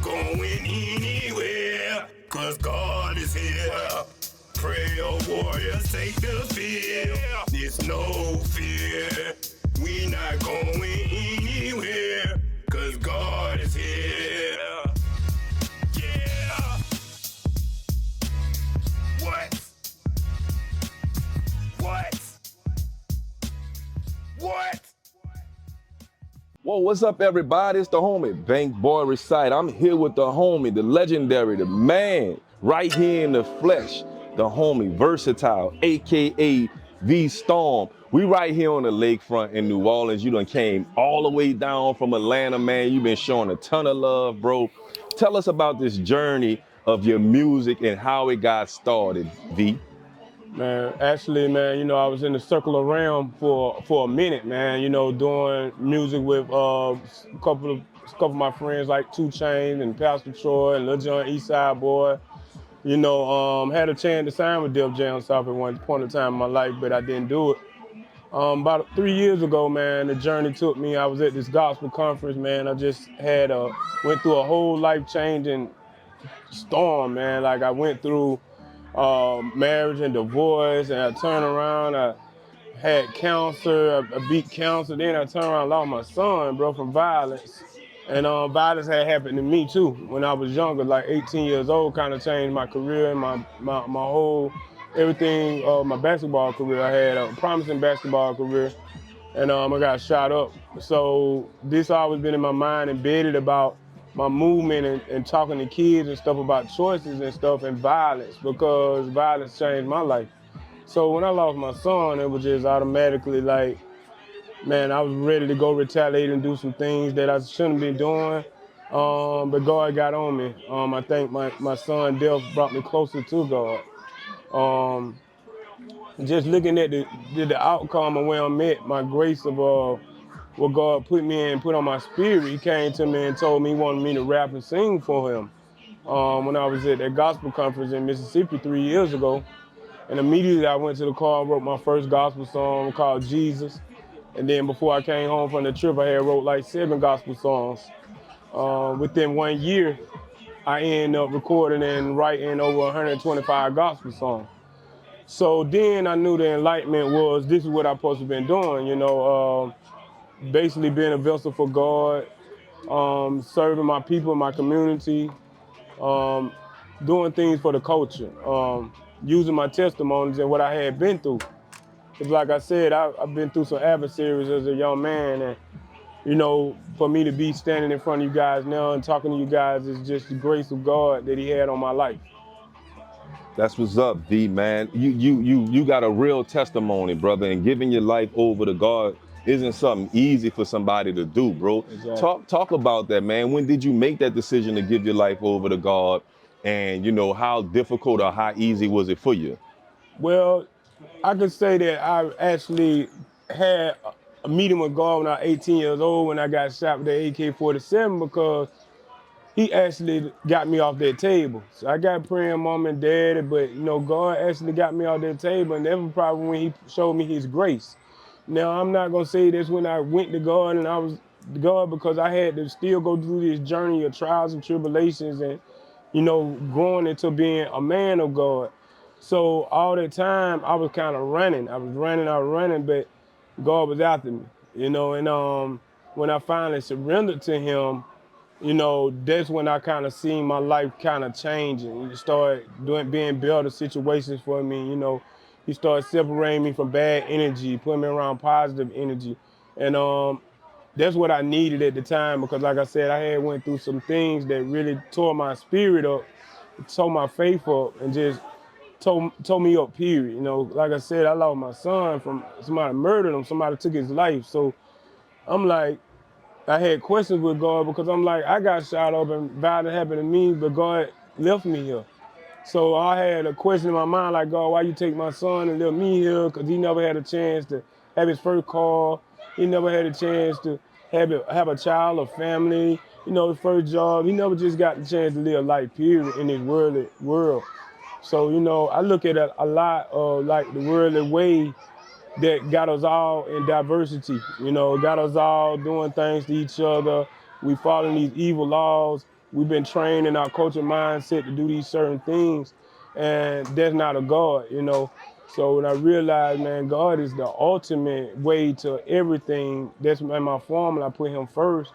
going anywhere, cause God is here. Prayer warriors take the field. There's no fear. We not going anywhere, cause God is here. Yeah. What? Whoa, what's up, everybody? It's the homie, Bankboy Resight. I'm here with the homie, the legendary, the man, right here in the flesh, the homie, Versatile, aka V Storm. We right here on the Lakefront in New Orleans. You done came all the way down from Atlanta, man. You've been showing a ton of love, bro. Tell us about this journey of your music and how it got started, V. Man, actually, man, I was in the circular realm for a minute, man. Doing music with a couple of my friends like 2 Chainz and Pastor Troy and Lil Jon Eastside Boy. Had a chance to sign with Def Jam South at one point in time in my life, but I didn't do it. About 3 years ago, man, the journey took me. I was at this gospel conference, man. I just went through a whole life-changing storm, man. Like I went through marriage and divorce, and I turned around, I had cancer, I beat cancer, then I turned around and lost my son, bro, from violence. And violence had happened to me too when I was younger, like 18 years old, kind of changed my career and my whole, everything, my basketball career. I had a promising basketball career, and I got shot up. So this always been in my mind, embedded about my movement and talking to kids and stuff about choices and stuff and violence, because violence changed my life. So when I lost my son, it was just automatically like, man, I was ready to go retaliate and do some things that I shouldn't be doing. But God got on me. I think my son death brought me closer to God. Just looking at the outcome of where I'm at, my grace of what God put me in, put on my spirit, he came to me and told me he wanted me to rap and sing for him. When I was at that gospel conference in Mississippi 3 years ago. And immediately I went to the car and wrote my first gospel song called Jesus. And then before I came home from the trip, I had wrote like 7 gospel songs. Within 1 year, I ended up recording and writing over 125 gospel songs. So then I knew the enlightenment was, this is what I'm supposed to been doing, basically being a vessel for God, serving my people, my community, doing things for the culture, using my testimonies and what I had been through. Because like I said, I've been through some adversaries as a young man, and for me to be standing in front of you guys now and talking to you guys is just the grace of God that he had on my life. That's what's up, V, man. You got a real testimony, brother, and giving your life over to God isn't something easy for somebody to do, bro. Exactly. Talk about that, man. When did you make that decision to give your life over to God? And how difficult or how easy was it for you? Well, I could say that I actually had a meeting with God when I was 18 years old when I got shot with the AK-47, because he actually got me off that table. So I got praying mom and daddy, but God actually got me off that table, and that was probably when he showed me his grace. Now, I'm not gonna say this when I went to God and I was God, because I had to still go through this journey of trials and tribulations and, growing into being a man of God. So all that time I was kind of running. I was running, but God was after me, and when I finally surrendered to him, that's when I kind of seen my life kind of changing. He started being better situations for me. He started separating me from bad energy, putting me around positive energy, and that's what I needed at the time, because, like I said, I had went through some things that really tore my spirit up, tore my faith up, and just tore me up. Period. Like I said, I lost my son from somebody murdered him. Somebody took his life. So I'm like, I had questions with God, because I'm like, I got shot up and violence happened to me, but God left me here. So I had a question in my mind, like, God, why you take my son and left me here? Because he never had a chance to have his first car. He never had a chance to have a child, a family, his first job. He never just got the chance to live life, period, in this worldly world. So, I look at it a lot of like the worldly way that got us all in diversity, got us all doing things to each other. We following these evil laws, we've been trained in our culture mindset to do these certain things, and that's not a God, you know. So when I realized, man, God is the ultimate way to everything, that's in my formula. I put him first,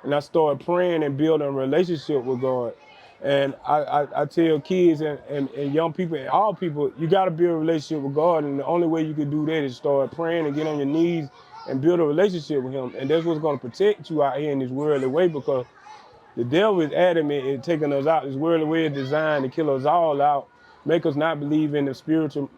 and I started praying and building a relationship with God. And I tell kids and young people and all people, you got to build a relationship with God, and the only way you can do that is start praying and get on your knees and build a relationship with him. And that's what's going to protect you out here in this worldly way, because the devil is adamant in taking us out. This worldly way is designed to kill us all out, make us not believe in the spiritual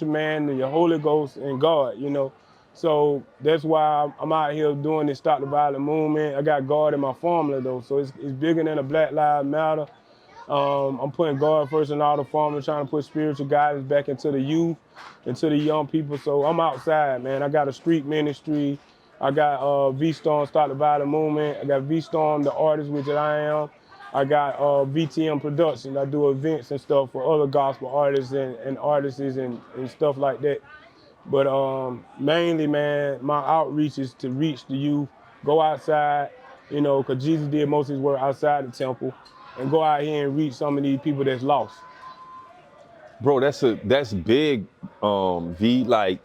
man and your Holy Ghost and God, you know. So that's why I'm out here doing this Stop the Violent movement. I got God in my formula though, so it's bigger than a Black Lives Matter. I'm putting God first in all the formula, trying to put spiritual guidance back into the youth, into the young people. So I'm outside, man. I got a street ministry. I got V-Storm, Start the Violent Movement. I got V-Storm, the artist, which I am. I got VTM Productions. I do events and stuff for other gospel artists and artists and stuff like that. But mainly, man, my outreach is to reach the youth, go outside, you know, because Jesus did most of his work outside the temple, and go out here and reach some of these people that's lost. Bro, that's big, V. Like,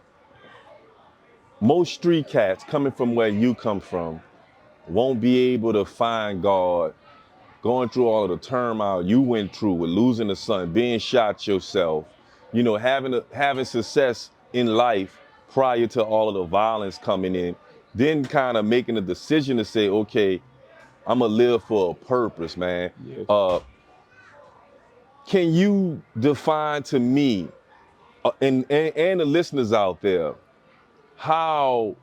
most street cats coming from where you come from won't be able to find God going through all of the turmoil you went through with losing a son, being shot yourself, you know, having success in life prior to all of the violence coming in, then kind of making a decision to say, okay, I'm gonna live for a purpose, man. Yes. Can you define to me and the listeners out there how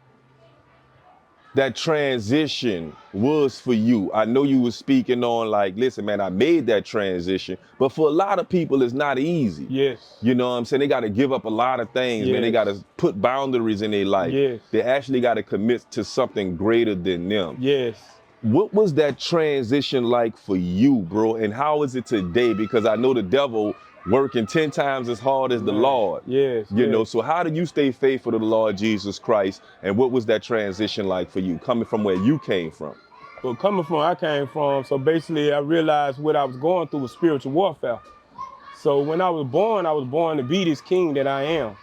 that transition was for you? I know you were speaking on like, listen, man, I made that transition, but for a lot of people, it's not easy. Yes. You know what I'm saying? They got to give up a lot of things, man. They got to put boundaries in their life. Yes. They actually got to commit to something greater than them. Yes. What was that transition like for you, bro? And how is it today? Because I know the devil working 10 times as hard as the Lord. Yes. You know, so how did you stay faithful to the Lord Jesus Christ? And what was that transition like for you, coming from where you came from? Well, coming from where I came from, so basically I realized what I was going through was spiritual warfare. So when I was born to be this king that I am.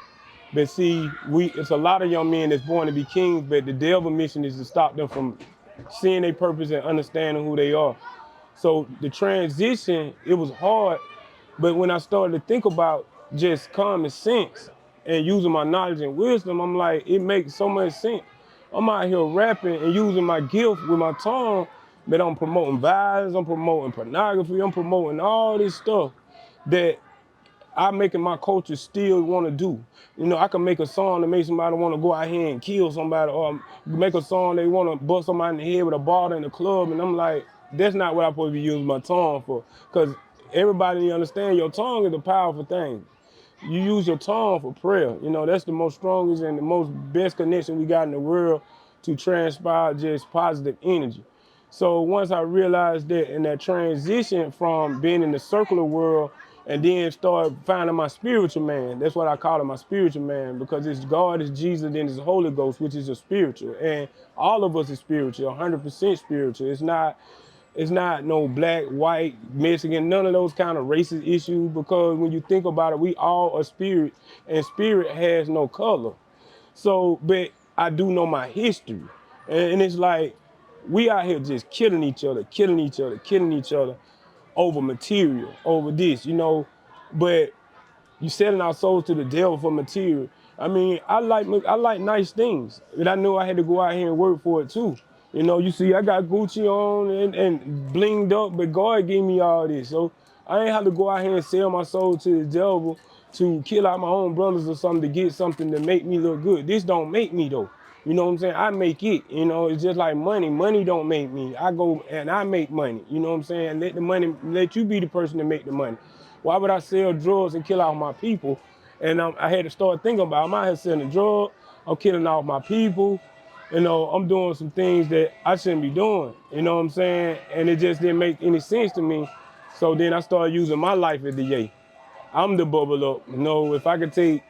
But see, it's a lot of young men that's born to be kings, but the devil's mission is to stop them from seeing their purpose and understanding who they are. So the transition, it was hard, but when I started to think about just common sense and using my knowledge and wisdom, I'm like, it makes so much sense. I'm out here rapping and using my gift with my tongue, but I'm promoting violence, I'm promoting pornography, I'm promoting all this stuff that I'm making my culture still want to do. You know, I can make a song to make somebody want to go out here and kill somebody, or make a song they want to bust somebody in the head with a bottle in the club, and I'm like, that's not what I'm supposed to be using my tongue for. Because everybody understand your tongue is a powerful thing. You use your tongue for prayer. You know, that's the most strongest and the most best connection we got in the world to transpire just positive energy. So once I realized that, in that transition from being in the circular world and then start finding my spiritual man. That's what I call it, my spiritual man, because it's God, it's Jesus, then it's the Holy Ghost, which is a spiritual. And all of us is spiritual, 100% spiritual. It's not no black, white, Mexican, none of those kind of racist issues, because when you think about it, we all are spirit, and spirit has no color. So, but I do know my history. And it's like, we out here just killing each other over material, over this, you know. But you selling our souls to the devil for material. I mean, I like nice things, but I knew I had to go out here and work for it too. You know, you see, I got Gucci on and blinged up, but God gave me all this. So I ain't have to go out here and sell my soul to the devil to kill out my own brothers or something to get something to make me look good. This don't make me though. You know what I'm saying? I make it, you know, it's just like money. Money don't make me. I go and I make money, you know what I'm saying? Let you be the person to make the money. Why would I sell drugs and kill out my people? And I had to start thinking about, I'm out here selling drugs, I'm killing off my people, you know, I'm doing some things that I shouldn't be doing, you know what I'm saying? And it just didn't make any sense to me. So then I started using my life as the yay. I'm the bubble up, you know, if I could take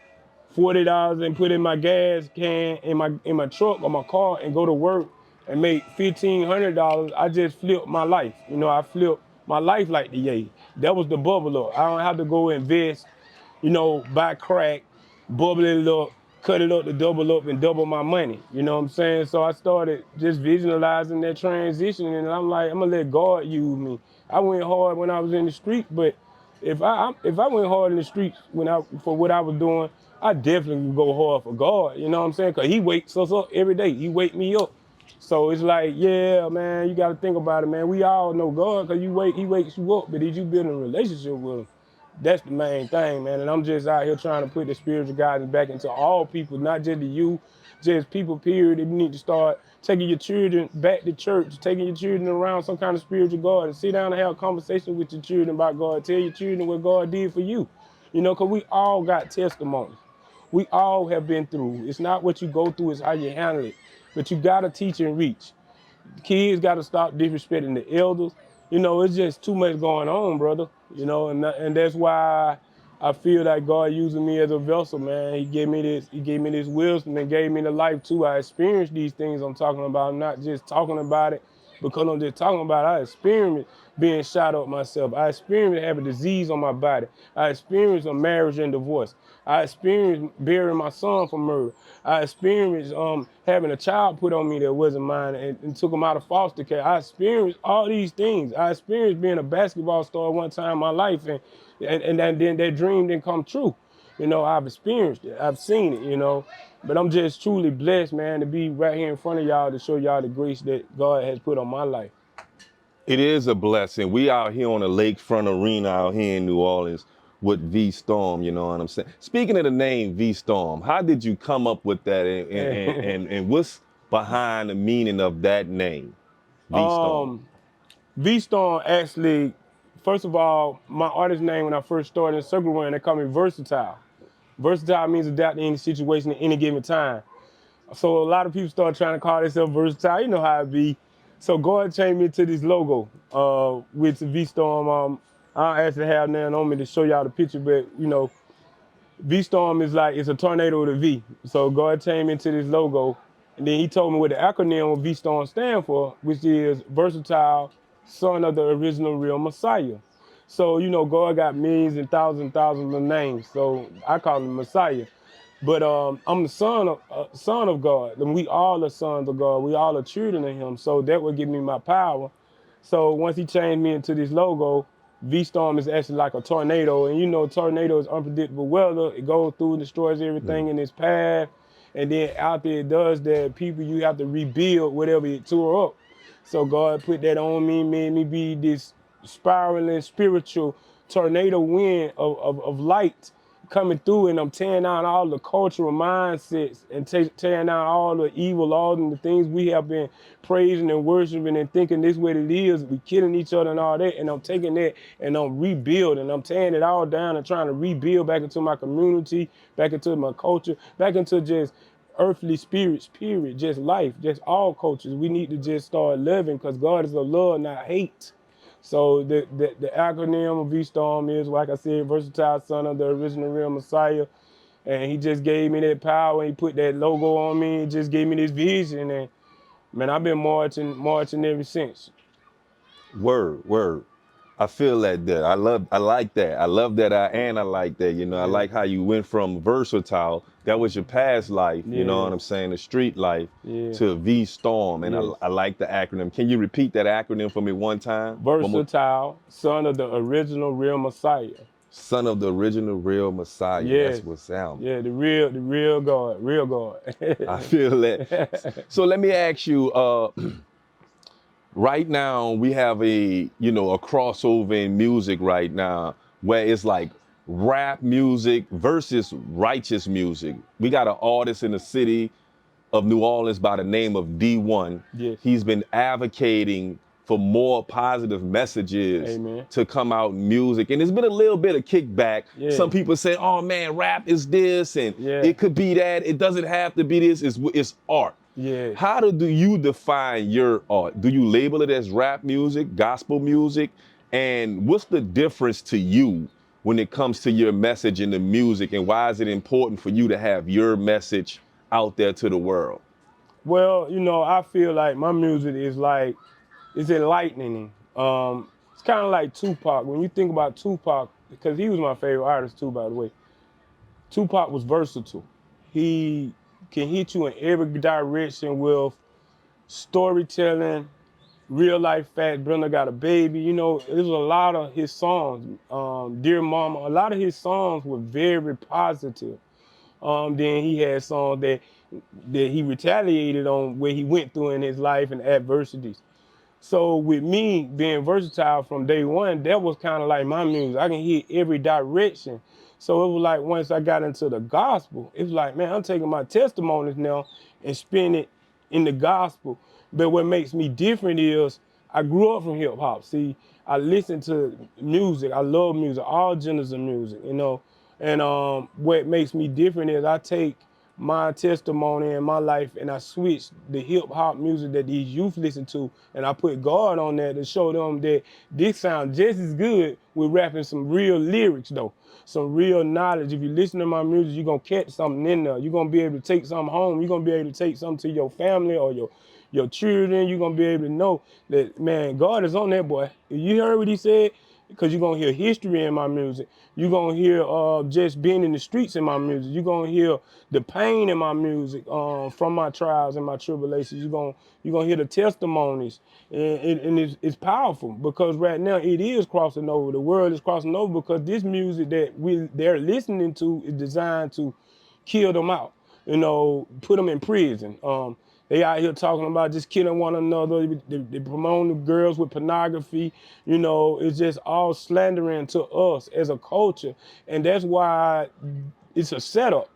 $40 and put in my gas can in my truck or my car and go to work and make $1,500, I just flipped my life. You know, I flipped my life like the Yay. That was the bubble up. I don't have to go invest, you know, buy crack, bubble it up, cut it up to double up and double my money. You know what I'm saying? So I started just visualizing that transition, and I'm like, I'm gonna let God use me. I went hard when I was in the street, but if I went hard in the streets for what I was doing, I definitely would go hard for God. You know what I'm saying? Cause He wakes us up every day. He wake me up. So it's like, yeah, man, you got to think about it, man. We all know God, cause He wakes you up, but did you build a relationship with Him? That's the main thing, man. And I'm just out here trying to put the spiritual guidance back into all people, not just the youth, just people, period. You need to start taking your children back to church, taking your children around some kind of spiritual God, and sit down and have a conversation with your children about God. Tell your children what God did for you. You know, because we all got testimonies. We all have been through. It's not what you go through, it's how you handle it. But you got to teach and reach. Kids got to stop disrespecting the elders. You know, it's just too much going on, brother. You know, and that's why I feel like God using me as a vessel, man. He gave me this wisdom and gave me the life too. I experienced these things I'm talking about. I'm not just talking about it because I'm just talking about it. I experienced being shot up myself. I experienced having disease on my body. I experienced a marriage and divorce. I experienced burying my son for murder. I experienced having a child put on me that wasn't mine and took him out of foster care. I experienced all these things. I experienced being a basketball star one time in my life, and then that dream didn't come true. You know, I've experienced it. I've seen it, you know. But I'm just truly blessed, man, to be right here in front of y'all to show y'all the grace that God has put on my life. It is a blessing. We out here on the Lakefront Arena out here in New Orleans with V Storm, you know what I'm saying? Speaking of the name V Storm, how did you come up with that and what's behind the meaning of that name, V Storm? V Storm actually, first of all, my artist name when I first started in circle running, they call me Versatile. Versatile means adapt to any situation at any given time. So a lot of people start trying to call themselves versatile. You know how it be. So God changed me to this logo with the V Storm. I don't actually have nothing on me to show y'all the picture, but you know, V Storm is like it's a tornado with a V. So God changed me into this logo, and then He told me what the acronym of V Storm stand for, which is Versatile, Son of the Original Real Messiah. So you know, God got millions and thousands of names. So I call Him Messiah. But I'm the son of God, and we all are sons of God. We all are children of Him. So that would give me my power. So once He changed me into this logo, V-Storm is actually like a tornado. And you know, tornado is unpredictable weather. It goes through and destroys everything in its path. And then after it does that, people, you have to rebuild whatever it tore up. So God put that on me, made me be this spiraling spiritual tornado wind of light coming through, and I'm tearing down all the cultural mindsets and tearing down all the evil laws and the things we have been praising and worshiping and thinking this way it is. We killing each other and all that, and I'm taking that and I'm rebuilding. I'm tearing it all down and trying to rebuild back into my community, back into my culture, back into just earthly spirits, period, just life, just all cultures. We need to just start loving because God is a love, not hate. So the acronym of V-Storm is, like I said, Versatile, Son of the Original Real Messiah. And He just gave me that power. He put that logo on me. He just gave me this vision. And man, I've been marching ever since. Word. I feel that. I like that. I love that. I like that. You know, I like how you went from versatile. That was your past life. You know what I'm saying? The street life to V Storm. And I like the acronym. Can you repeat that acronym for me one time? Versatile, Son of the Original Real Messiah. Son of the Original Real Messiah. Yes. That's what's out. Yeah, the real God. I feel that. So let me ask you, right now we have a crossover in music right now where it's like rap music versus righteous music. We got an artist in the city of New Orleans by the name of D1. Yes. He's been advocating for more positive messages to come out in music. And there's been a little bit of kickback. Yeah. Some people say, oh man, rap is this and it could be that. It doesn't have to be this, it's art. Yeah. How do you define your art? Do you label it as rap music, gospel music? And what's the difference to you when it comes to your message in the music? And why is it important for you to have your message out there to the world? Well, you know, I feel like my music is like, it's enlightening. It's kind of like Tupac. When you think about Tupac, because he was my favorite artist too, by the way. Tupac was versatile. He can hit you in every direction with storytelling, real life facts. Brenda got a baby. You know, there's a lot of his songs. Dear Mama, a lot of his songs were very positive. Then he had songs that he retaliated on where he went through in his life and adversities. So with me being versatile from day one, that was kind of like my music. I can hit every direction. So it was like once I got into the gospel, it was like, man, I'm taking my testimonies now and spin it in the gospel. But what makes me different is I grew up from hip hop. See, I listen to music. I love music, all genres of music, you know. And what makes me different is I take my testimony in my life and I switch the hip hop music that these youth listen to and I put God on that to show them that this sounds just as good with rapping some real lyrics though, some real knowledge. If you listen to my music, you're gonna catch something in there. You're gonna be able to take something home. You're gonna be able to take something to your family or your children. You're gonna be able to know that, man, God is on that boy. You heard what he said? Because you're gonna hear history in my music. You're gonna hear just being in the streets in my music. You're gonna hear the pain in my music from my trials and my tribulations. You're gonna hear the testimonies, and it's powerful because right now it is crossing over. The world is crossing over because this music that they're listening to is designed to kill them out. You know, put them in prison. They out here talking about just killing one another. They promoting the girls with pornography. You know, it's just all slandering to us as a culture. And that's why it's a setup.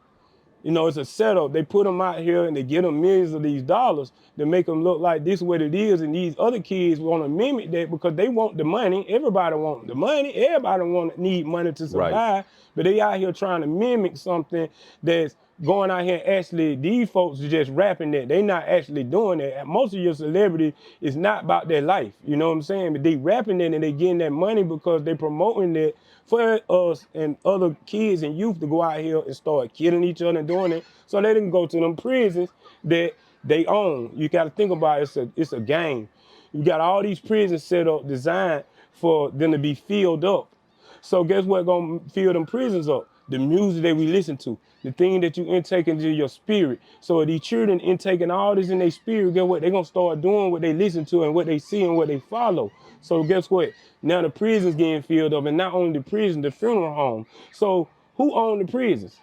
You know, it's a setup. They put them out here and they get them millions of these dollars to make them look like this is what it is. And these other kids want to mimic that because they want the money. Everybody want the money. Everybody need money to survive. Right. But they out here trying to mimic something that's going out here actually, these folks are just rapping that. They not actually doing that. Most of your celebrity is not about their life. You know what I'm saying? But they rapping that and they getting that money because they promoting that for us and other kids and youth to go out here and start killing each other and doing it so they can go to them prisons that they own. You got to think about it's a game. You got all these prisons set up, designed for them to be filled up. So guess what gonna fill them prisons up? The music that we listen to, the thing that you intake into your spirit. So if these children intaking all this in their spirit, guess what? They're gonna start doing what they listen to and what they see and what they follow. So guess what? Now the prison's getting filled up, and not only the prison, the funeral home. So who own the prisons?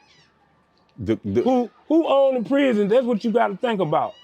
Who own the prisons? That's what you gotta think about.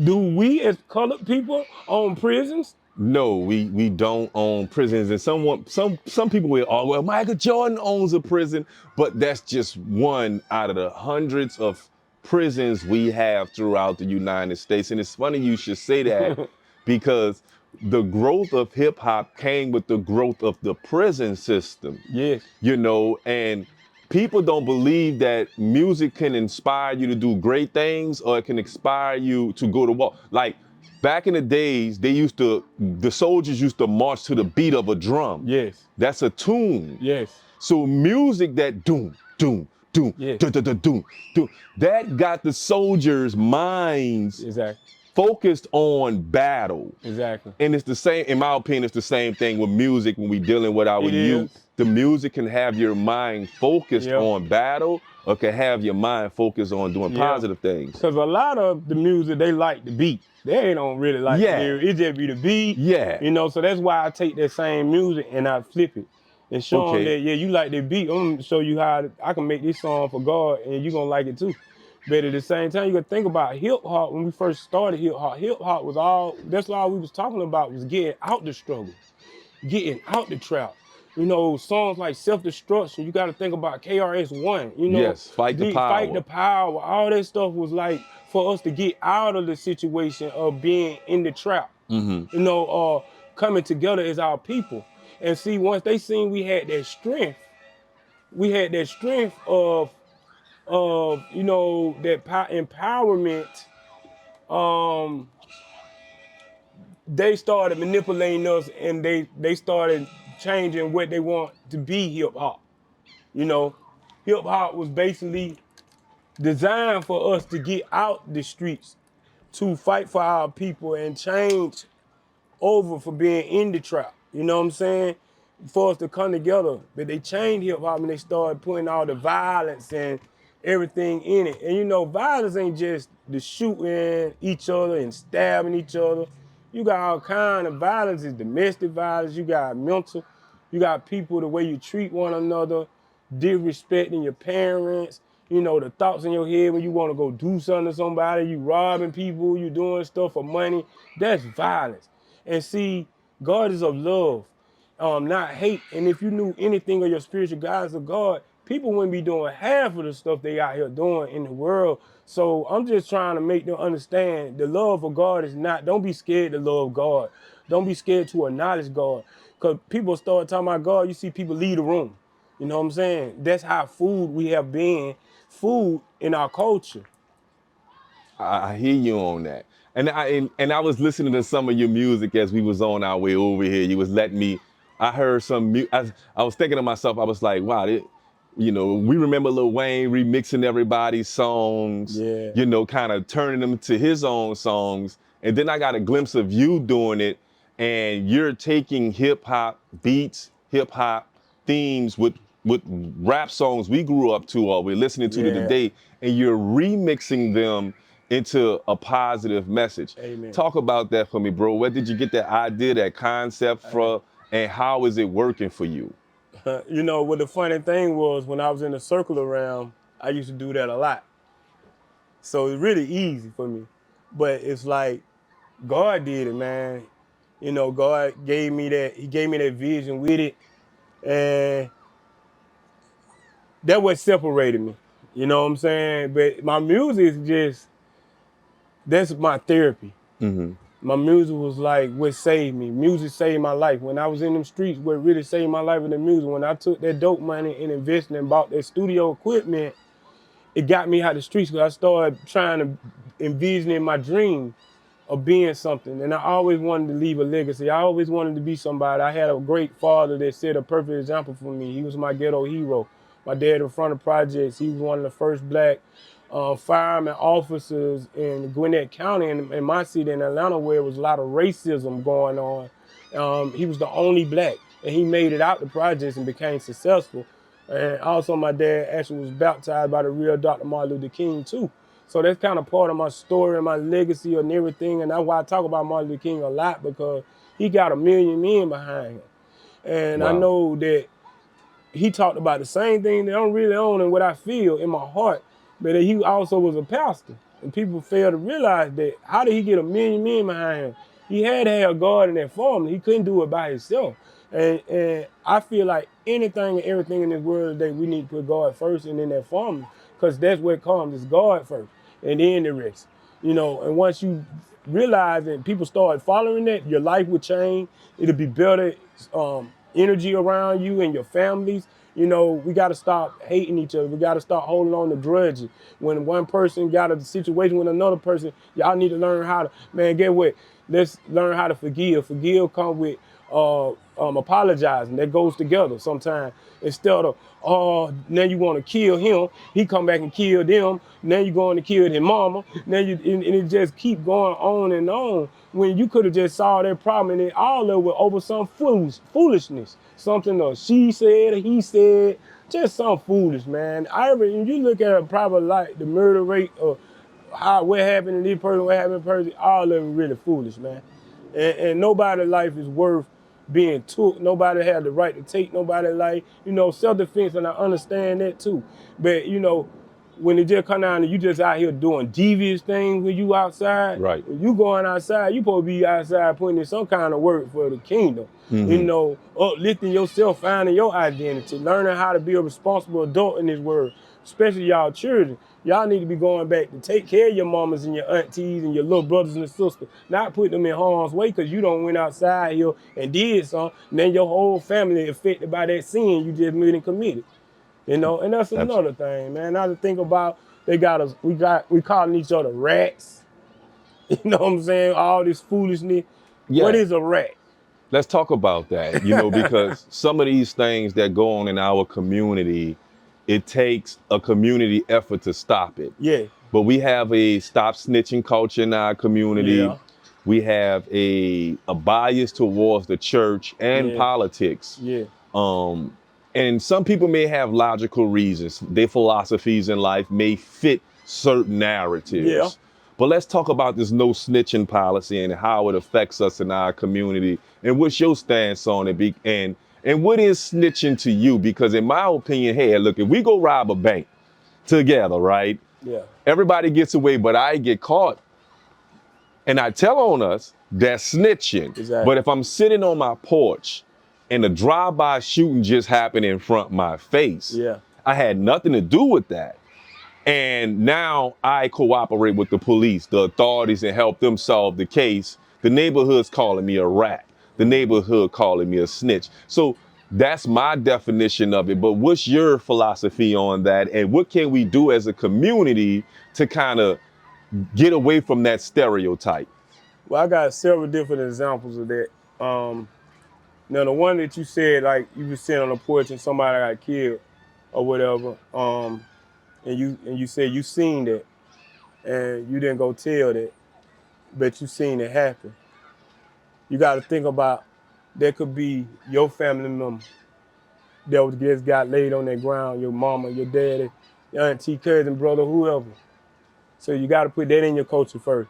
Do we as colored people own prisons? No, we don't own prisons, and some people will, oh well, Michael Jordan owns a prison, but that's just one out of the hundreds of prisons we have throughout the United States. And it's funny you should say that because the growth of hip hop came with the growth of the prison system. Yes. You know, and people don't believe that music can inspire you to do great things or it can inspire you to go to war. Like, back in the days, the soldiers used to march to the beat of a drum. Yes. That's a tune. Yes. So music that doom, doom, doom, yes. doom, doom, that got the soldiers' minds exactly. focused on battle. Exactly. And it's the same, in my opinion, it's the same thing with music when we dealing with our youth. The music can have your mind focused on battle or can have your mind focused on doing positive things. Because a lot of the music, they like the beat. They don't really like the lyrics. It just be the beat. Yeah. You know, so that's why I take that same music and I flip it and show them that, you like that beat. I'm gonna show you how I can make this song for God and you're gonna like it too. But at the same time, you gotta think about hip hop. When we first started hip hop was that's all we was talking about was getting out the struggle, getting out the trap. You know, songs like Self-Destruction, you got to think about KRS-One, you know. Yes, Fight the Power. Fight the Power. All that stuff was like for us to get out of the situation of being in the trap. Mm-hmm. You know, coming together as our people. And see, once they seen we had that strength of you know, that empowerment, they started manipulating us and they started changing what they want to be hip hop. You know, hip hop was basically designed for us to get out the streets, to fight for our people and change over for being in the trap. You know what I'm saying? For us to come together. But they changed hip hop and they started putting all the violence and everything in it. And you know, violence ain't just the shooting each other and stabbing each other. You got all kind of violence. It's domestic violence. You got mental. You got people, the way you treat one another, disrespecting your parents. You know, the thoughts in your head when you want to go do something to somebody, you robbing people, you doing stuff for money. That's violence. And see, God is of love, not hate. And if you knew anything of your spiritual guidance of God, people wouldn't be doing half of the stuff they out here doing in the world. So I'm just trying to make them understand the love of God is not, don't be scared to love God. Don't be scared to acknowledge God. Because people start talking about God, you see people leave the room. You know what I'm saying? That's how food we have been, food in our culture. I hear you on that. And I was listening to some of your music as we was on our way over here. You was letting me. I heard some. I was thinking to myself. I was like, wow, you know, we remember Lil Wayne remixing everybody's songs. Yeah. You know, kind of turning them to his own songs. And then I got a glimpse of you doing it, and you're taking hip hop beats, hip hop themes with rap songs we grew up to or we're listening to today, and you're remixing them into a positive message. Amen. Talk about that for me, bro. Where did you get that idea, that concept from, and how is it working for you? You know, what the funny thing was, when I was in the circular realm, I used to do that a lot. So it's really easy for me. But it's like, God did it, man. You know, God gave me that, he gave me that vision with it. And that what separated me. You know what I'm saying? But my music is just, that's my therapy. Mm-hmm. My music was like what saved me. Music saved my life. When I was in them streets, what really saved my life was the music. When I took that dope money and invested and bought that studio equipment, it got me out of the streets because I started trying to envision in my dream of being something. And I always wanted to leave a legacy. I always wanted to be somebody. I had a great father that set a perfect example for me. He was my ghetto hero. My dad in front of projects, he was one of the first black firemen officers in Gwinnett County in my city in Atlanta, where there was a lot of racism going on. He was the only black, and he made it out the projects and became successful. And also my dad actually was baptized by the real Dr. Martin Luther King too. So that's kind of part of my story and my legacy and everything. And that's why I talk about Martin Luther King a lot, because he got 1 million men behind him. And Wow. I know that he talked about the same thing that I'm really on and what I feel in my heart, but he also was a pastor. And people fail to realize that. How did he get 1 million men behind him? He had to have God in that formula. He couldn't do it by himself. And I feel like anything and everything in this world today, we need to put God first and in that formula, because that's what comes, is God first and then the rest. You know, and once you realize that people start following that, your life will change. It'll be better energy around you and your families. You know, we got to stop hating each other. We got to start holding on to grudges. When one person got a situation with another person, y'all need to learn how to, man, get what? Let's learn how to forgive. Forgive come with apologizing. That goes together sometimes. Instead of, now you want to kill him, he come back and kill them. Now you going to kill his mama. Now and it just keep going on and on. When you could have just solved that problem, and it all over over some foolishness. Something that she said or he said, just some foolish, man. When you look at a probably like the murder rate or what happened to this person, what happened to this person, all of it really foolish, man. And nobody's life is worth being took. Nobody had the right to take nobody's life. You know, self-defense, and I understand that too. But, you know, when it just come down to you just out here doing devious things when you outside, Right. when you going outside, you supposed to be outside putting in some kind of work for the kingdom. Mm-hmm. You know, uplifting yourself, finding your identity, learning how to be a responsible adult in this world, especially y'all children. Y'all need to be going back to take care of your mamas and your aunties and your little brothers and sisters, not putting them in harm's way because you don't went outside here and did something, and then your whole family affected by that sin you just made and committed. You know, and that's another thing, man. Now to think about, we calling each other rats. You know what I'm saying? All this foolishness. Yeah. What is a rat? Let's talk about that, you know, because some of these things that go on in our community, it takes a community effort to stop it. Yeah. but we have a stop snitching culture in our community. Yeah. We have a bias towards the church and Yeah. politics. Yeah. And some people may have logical reasons. Their philosophies in life may fit certain narratives. Yeah. But let's talk about this no snitching policy and how it affects us in our community. And what's your stance on it? And what is snitching to you? Because in my opinion, hey, look, if we go rob a bank together, right? Yeah. Everybody gets away, but I get caught. And I tell on us, that's snitching. Exactly. But if I'm sitting on my porch and the drive-by shooting just happened in front of my face, Yeah. I had nothing to do with that. And now I cooperate with the police, the authorities, and help them solve the case. The neighborhood's calling me a rat. The neighborhood calling me a snitch. So that's my definition of it. But what's your philosophy on that? And what can we do as a community to kind of get away from that stereotype? Well, I got several different examples of that. Now the one that you said, like you was sitting on the porch and somebody got killed or whatever, and you said you seen that and you didn't go tell that, but you seen it happen. You got to think about that could be your family member that was just got laid on that ground, your mama, your daddy, your auntie, cousin, brother, whoever. So you got to put that in your culture first.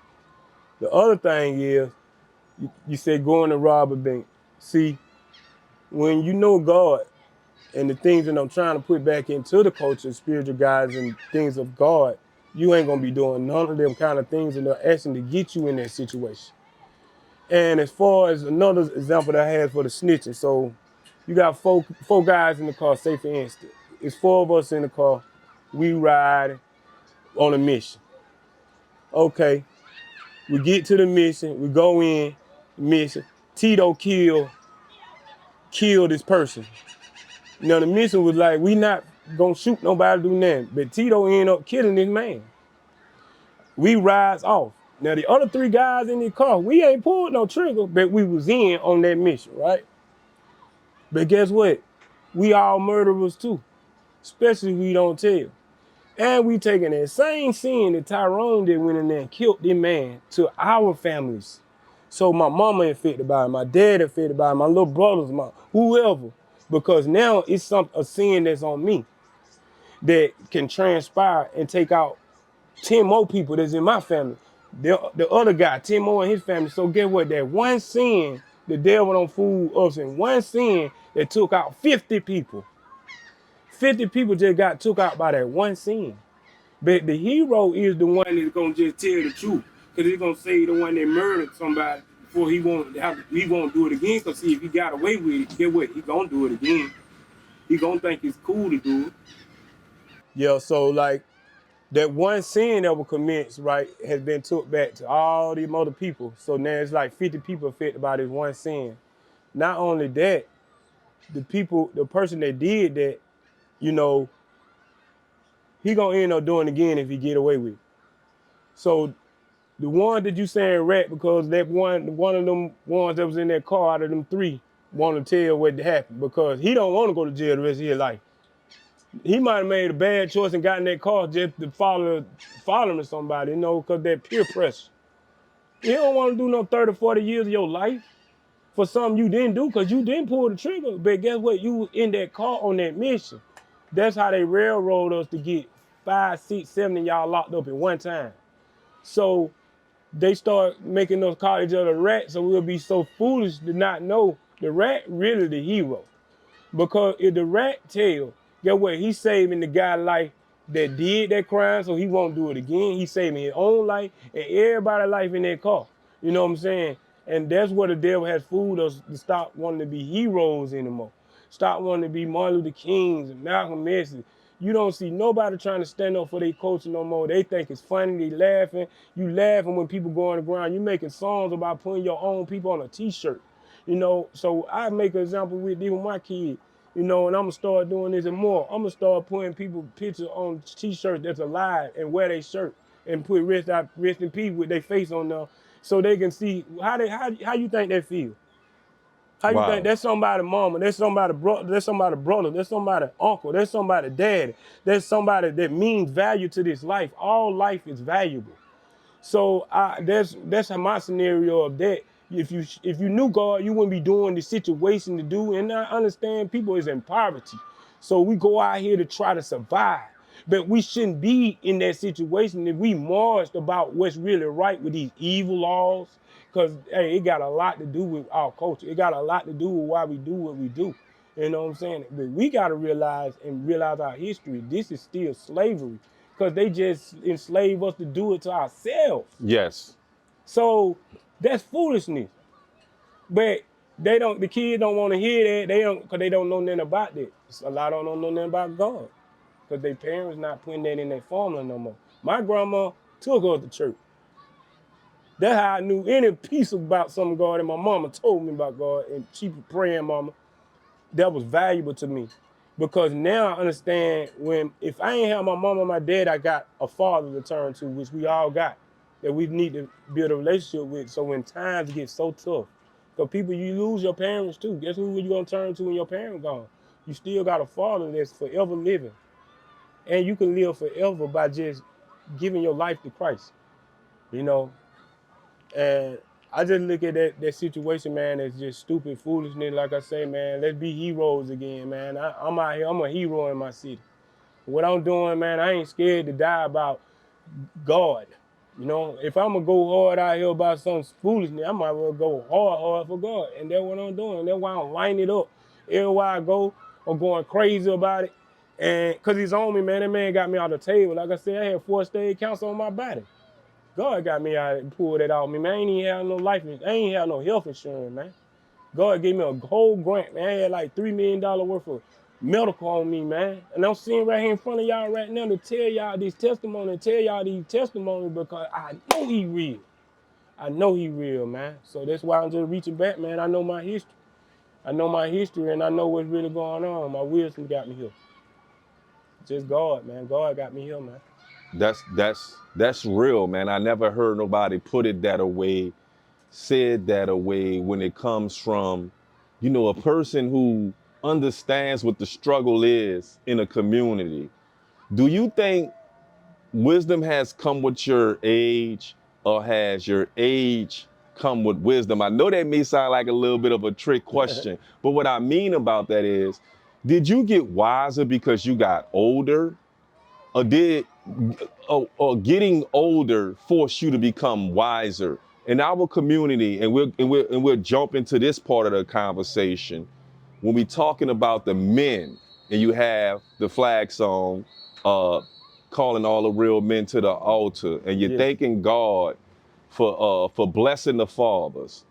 The other thing is, you said going to rob a bank. See, when you know God and the things that I'm trying to put back into the culture, spiritual guides and things of God, you ain't gonna be doing none of them kind of things that are asking to get you in that situation. And as far as another example that I had for the snitching, so you got four guys in the car, say for instance. It's four of us in the car. We ride on a mission. Okay, we get to the mission, we go in, mission. Tito kill this person. Now the mission was like, we not gonna shoot nobody, do nothing. But Tito ended up killing this man. We rise off. Now the other three guys in the car, we ain't pulled no trigger, but we was in on that mission, right? But guess what? We all murderers too, especially if we don't tell. And we taking that same sin that Tyrone did went in there and killed this man to our families. So my mama affected by it, my dad affected by it, my little brothers, my whoever. Because now it's a sin that's on me that can transpire and take out 10 more people that's in my family. The other guy, 10 more in his family. So get what? That one sin, the devil don't fool us in one sin that took out 50 people. 50 people just got took out by that one sin. But the hero is the one that's gonna just tell the truth. Cause he's gonna say the one that murdered somebody before he won't do it again. Cause see, if he got away with it, get what? He gonna do it again. He gonna think it's cool to do it. Yeah, so like that one sin that was committed, right, has been took back to all these other people. So now it's like 50 people affected by this one sin. Not only that, the person that did that, you know, he gonna end up doing it again if he get away with it. So the one that you saying rat because that one of them ones that was in that car out of them three want to tell what happened because he don't want to go to jail the rest of his life. He might have made a bad choice and got in that car just to following somebody, you know, because that peer pressure. You don't want to do no 30, 40 years of your life for something you didn't do because you didn't pull the trigger. But guess what? You was in that car on that mission. That's how they railroad us to get 5, 6, 7 of y'all locked up at one time. So they start making us call each other rat, so we'll be so foolish to not know the rat really the hero. Because if the rat tell, get what? He's saving the guy's life that did that crime, so he won't do it again. He's saving his own life and everybody's life in that car. You know what I'm saying? And that's what the devil has fooled us to stop wanting to be heroes anymore. Stop wanting to be Martin Luther Kings and Malcolm X. You don't see nobody trying to stand up for their culture no more. They think it's funny, they laughing. You laughing when people go on the ground. You making songs about putting your own people on a t-shirt. You know, so I make an example with even my kid, you know, and I'm gonna start doing this and more. I'm gonna start putting people pictures on t-shirts that's alive and wear their shirt and put rest in peace with their face on there so they can see how you think they feel. How you Wow. think that's somebody's mama, that's somebody's brother, that's somebody's brother, that's somebody's uncle, that's somebody's daddy, that's somebody that means value to this life. All life is valuable. So that's my scenario of that. If you knew God, you wouldn't be doing the situation to do. And I understand people is in poverty. So we go out here to try to survive. But we shouldn't be in that situation if we marched about what's really right with these evil laws. Because, hey, it got a lot to do with our culture. It got a lot to do with why we do what we do. You know what I'm saying? But we got to realize our history. This is still slavery because they just enslave us to do it to ourselves. Yes. So that's foolishness. But the kids don't want to hear that. Because they don't know nothing about that. A lot of them don't know nothing about God. Because their parents not putting that in their formula no more. My grandma took us to church. That's how I knew any piece about some God, and my mama told me about God, and she was praying, mama. That was valuable to me. Because now I understand if I ain't have my mom and my dad, I got a father to turn to, which we all got, that we need to build a relationship with. So when times get so tough, because people, you lose your parents too. Guess who you gonna turn to when your parents gone? You still got a father that's forever living. And you can live forever by just giving your life to Christ, you know? And I just look at that situation, man, as just stupid foolishness. Like I say, man, let's be heroes again, man. I'm out here, I'm a hero in my city. What I'm doing, man, I ain't scared to die about God. You know, if I'm gonna go hard out here about some foolishness, I might well go hard for God. And that's what I'm doing. That's why I'm lining it up. Everywhere I go, I'm going crazy about it. And cause he's on me, man. That man got me out the table. Like I said, I had 4 stage cancer on my body. God got me out and pulled that out of me, man. I ain't even have no I ain't have no health insurance, man. God gave me a whole grant, man. I had like $3 million worth of medical on me, man. And I'm sitting right here in front of y'all right now to tell y'all these testimonies, because I know he real. I know he real, man. So that's why I'm just reaching back, man. I know my history. And I know what's really going on. My wisdom got me here. Just God, man. God got me here, man. That's real, man. I never heard nobody put it that way, said that way when it comes from, a person who understands what the struggle is in a community. Do you think wisdom has come with your age, or has your age come with wisdom? I know that may sound like a little bit of a trick question, but what I mean about that is, did you get wiser because you got older? Or getting older force you to become wiser? In our community, and we'll jump into this part of the conversation, when we talking about the men, and you have the flag song, calling all the real men to the altar, and you're thanking God for blessing the fathers.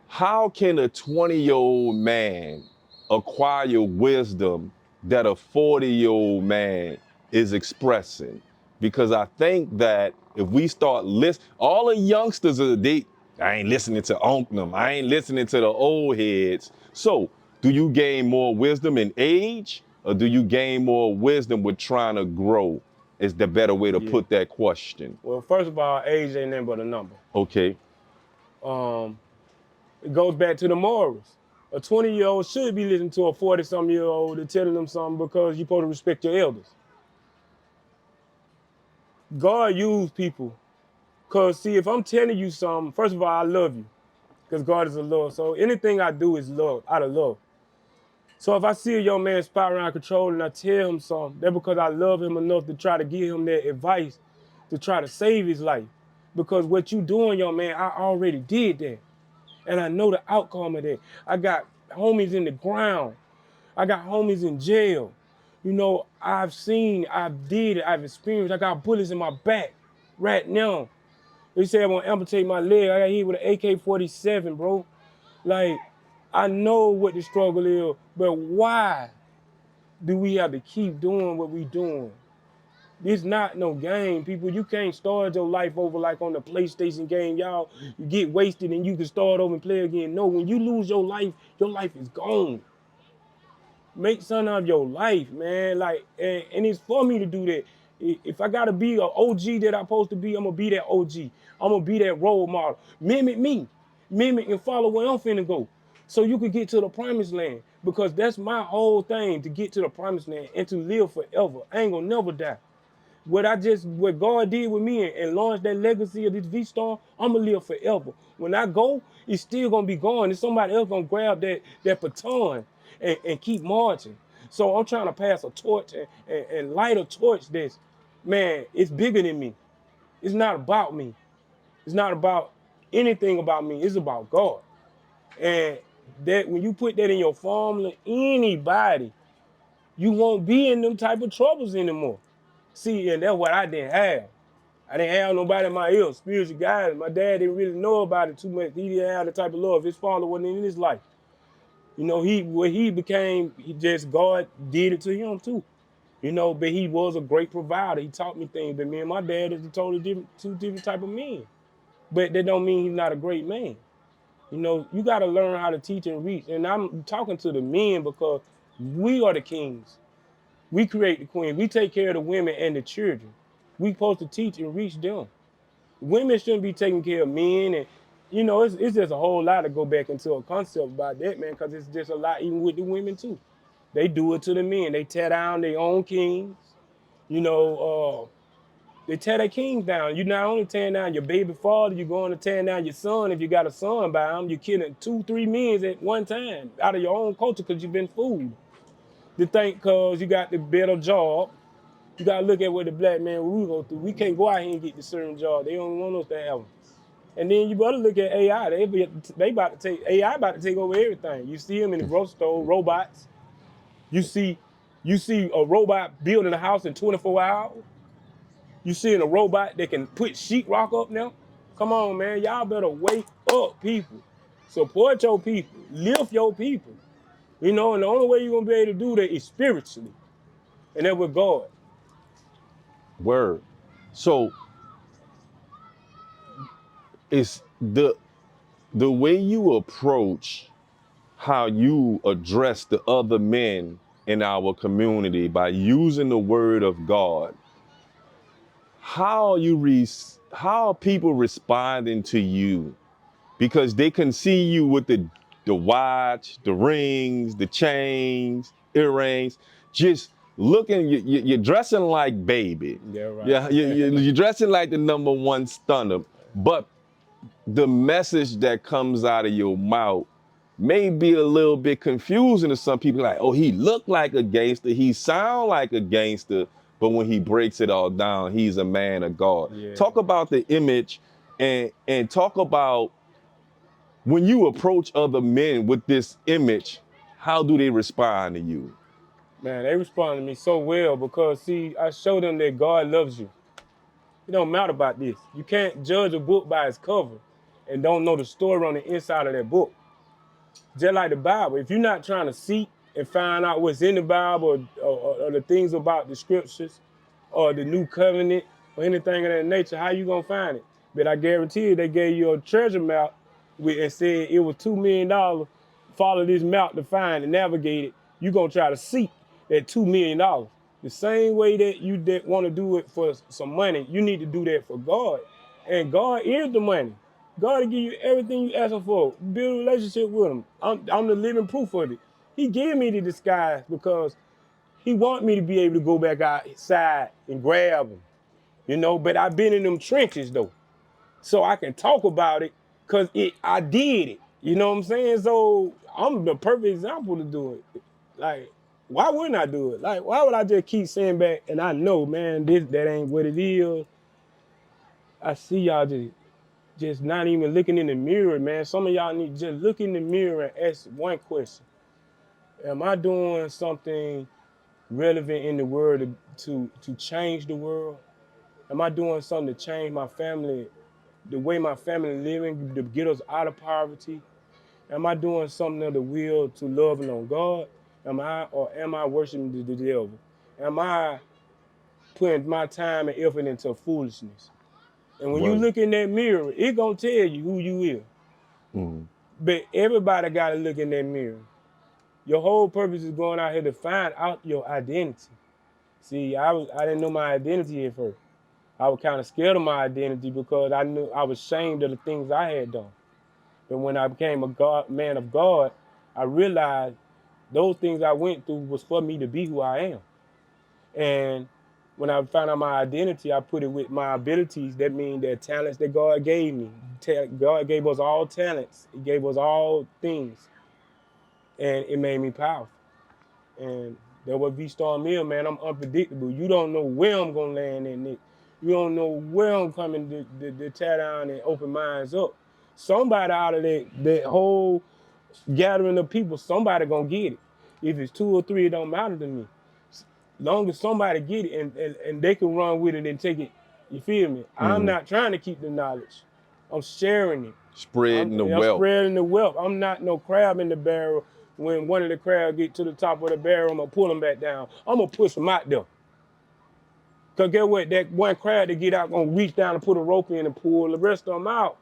How can a 20-year-old man acquire wisdom that a 40-year-old man is expressing? Because I think that if we start all the youngsters I ain't listening to Uncle, I ain't listening to the old heads. So, do you gain more wisdom in age, or do you gain more wisdom with trying to grow? Is the better way to put that question. Well, first of all, age ain't nothing but a number. Okay. It goes back to the morals. A 20-year-old should be listening to a 40-some-year-old and telling them something because you're supposed to respect your elders. God used people. Because, see, if I'm telling you something, first of all, I love you. Because God is a love. So anything I do is love, out of love. So if I see a young man spiraling out of control and I tell him something, that's because I love him enough to try to give him that advice to try to save his life. Because what you doing, young man, I already did that. And I know the outcome of that. I got homies in the ground. I got homies in jail. I've seen, I've did it, I've experienced. I got bullets in my back right now. They say I'm gonna amputate my leg. I got hit with an AK-47, bro. Like, I know what the struggle is, but why do we have to keep doing what we doing? This not no game, people. You can't start your life over like on the PlayStation game. Y'all, you get wasted and you can start over and play again. No, when you lose your life is gone. Make something of your life, man. Like, and it's for me to do that. If I gotta be an OG that I'm supposed to be, I'm gonna be that OG. I'm gonna be that role model. Mimic me. Mimic and follow where I'm finna go. so you could get to the promised land. Because that's my whole thing, to get to the promised land and to live forever. I ain't gonna never die. What God did with me and launched that legacy of this V-Star, I'm gonna live forever. When I go, it's still gonna be gone. There's somebody else gonna grab that baton and keep marching. So I'm trying to pass a torch and light a torch that's, man, it's bigger than me. It's not about me. It's not about anything about me. It's about God. And that when you put that in your formula, anybody, you won't be in them type of troubles anymore. See, and that's what I didn't have. I didn't have nobody in my ear, spiritual guidance. My dad didn't really know about it too much. He didn't have the type of love. His father wasn't in his life. You know, God did it to him too. You know, but he was a great provider. He taught me things. But me and my dad is two different type of men. But that don't mean he's not a great man. You know, you got to learn how to teach and reach. And I'm talking to the men because we are the kings. We create the queen. We take care of the women and the children. We supposed to teach and reach them. Women shouldn't be taking care of men. And, you know, it's just a whole lot to go back into a concept about that, man, because it's just a lot even with the women, too. They do it to the men. They tear down their own kings. You know, they tear their kings down. You're not only tearing down your baby father, you're going to tear down your son. If you got a son by him, you're killing 2-3 men at one time out of your own culture because you've been fooled. To think because you got the better job, you got to look at what the black man we go through. We can't go out here and get the certain job. They don't want us to have them. And then you better look at AI. They about to take AI about to take over everything. You see them in the grocery store, robots. You see a robot building a house in 24 hours. You seeing a robot that can put sheetrock up now? Come on, man. Y'all better wake up, people. Support your people. Lift your people. You know, and the only way you're going to be able to do that is spiritually. And that's with God. Word. So it's the way you approach how you address the other men in our community by using the word of God. How are people responding to you? Because they can see you with the watch, the rings, the chains, earrings, just looking. You're dressing like baby. Yeah, right. Yeah, you're dressing like the number one stunner. But the message that comes out of your mouth may be a little bit confusing to some people. Like, oh, he looked like a gangster, he sound like a gangster, but when he breaks it all down, he's a man of God. Yeah. Talk about the image and talk about when you approach other men with this image, how do they respond to you? Man, they respond to me so well because, see, I show them that God loves you. It don't matter about this. You can't judge a book by its cover and don't know the story on the inside of that book. Just like the Bible, if you're not trying to seek and find out what's in the Bible or the things about the scriptures or the new covenant or anything of that nature, how you gonna find it? But I guarantee you they gave you a treasure map and said it was $2 million, follow this map to find and navigate it. You gonna try to seek that $2 million. The same way that you want to do it for some money, you need to do that for God. And God is the money. God will give you everything you ask him for. Build a relationship with him. I'm the living proof of it. He gave me the disguise because he want me to be able to go back outside and grab him. You know, but I've been in them trenches though. So I can talk about it because I did it. You know what I'm saying? So I'm the perfect example to do it. Like, why wouldn't I do it? Like, why would I just keep saying back and I know, man, that ain't what it is. I see y'all just not even looking in the mirror, man. Some of y'all need to just look in the mirror and ask one question. Am I doing something relevant in the world to change the world? Am I doing something to change my family, the way my family living, to get us out of poverty? Am I doing something of the will to love and on God? Am I worshiping the devil? Am I putting my time and effort into foolishness? And when you look in that mirror, it gonna tell you who you is. Mm-hmm. But everybody gotta look in that mirror. Your whole purpose is going out here to find out your identity. See, I didn't know my identity at first. I was kind of scared of my identity because I knew I was ashamed of the things I had done. But when I became a man of God, I realized those things I went through was for me to be who I am. And when I found out my identity, I put it with my abilities. That means the talents that God gave me. God gave us all talents. He gave us all things. And it made me powerful. And that what V-Star Mill, man, I'm unpredictable. You don't know where I'm going to land in, Nick. You don't know where I'm coming to tear down and open minds up. Somebody out of that whole gathering of people, somebody going to get it. If it's 2 or 3, it don't matter to me. Long as somebody get it and they can run with it and take it, you feel me? I'm not trying to keep the knowledge. I'm sharing it. Spreading the I'm wealth. spreading the wealth. I'm not no crab in the barrel. When one of the crabs get to the top of the barrel, I'm gonna pull them back down. I'm gonna push them out there. Cause get what? That one crab that get out gonna reach down and put a rope in and pull the rest of them out.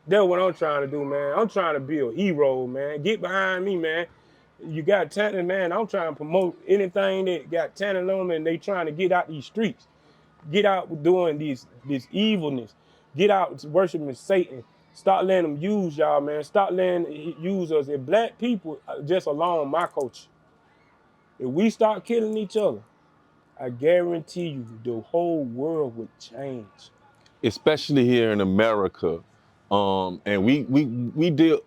That's what I'm trying to do, man. I'm trying to build heroes, man. Get behind me, man. You got talent, man. I'm trying to promote anything that got talent on them and they trying to get out these streets. Get out doing this evilness. Get out worshiping Satan. Stop letting them use y'all, man. Stop letting use us. If black people just along my culture, if we start killing each other, I guarantee you the whole world would change. Especially here in America. And we deal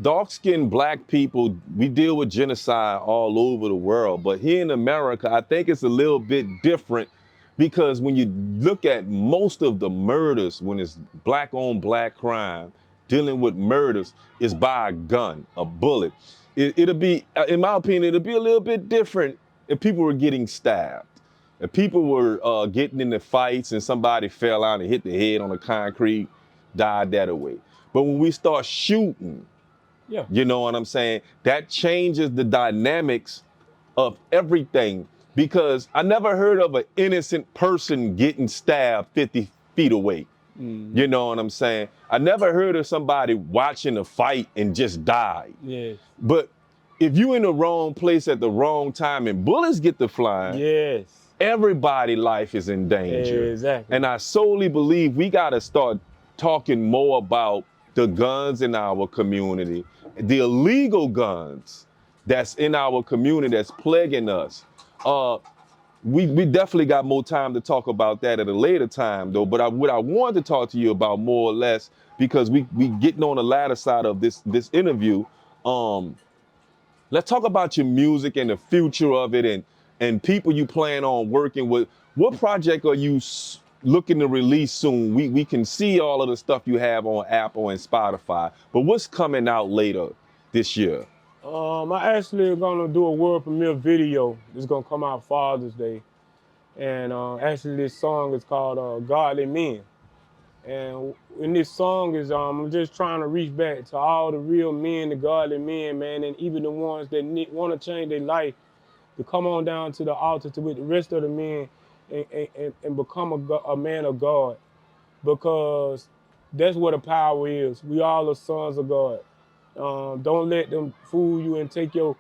dark-skinned black people, we deal with genocide all over the world. But here in America, I think it's a little bit different because when you look at most of the murders, when it's black on black crime, dealing with murders is by a gun, a bullet. It'll be, in my opinion, it'll be a little bit different if people were getting stabbed. If people were getting into fights and somebody fell out and hit the head on the concrete, died that away. But when we start shooting, Yeah. you know what I'm saying? That changes the dynamics of everything because I never heard of an innocent person getting stabbed 50 feet away. You know what I'm saying? I never heard of somebody watching a fight and just died. Yes. But if you in the wrong place at the wrong time and bullets get to flying, Yes. everybody's life is in danger. Exactly. And I solely believe we got to start talking more about the guns in our community, the illegal guns that's in our community that's plaguing us. We definitely got more time to talk about that at a later time, though. But what I wanted to talk to you about more or less, because we getting on the latter side of this interview. Let's talk about your music and the future of it, and people you plan on working with. What project are you looking to release soon? We can see all of the stuff you have on Apple and Spotify, but what's coming out later this year? I actually gonna do a world premiere video. It's gonna come out Father's Day, and actually this song is called "Godly Men." And in this song is I'm just trying to reach back to all the real men, the godly men, man, and even the ones that want to change their life, to come on down to the altar with the rest of the men and become a man of God, because that's what the power is. We all are sons of God. Don't let them fool you and take your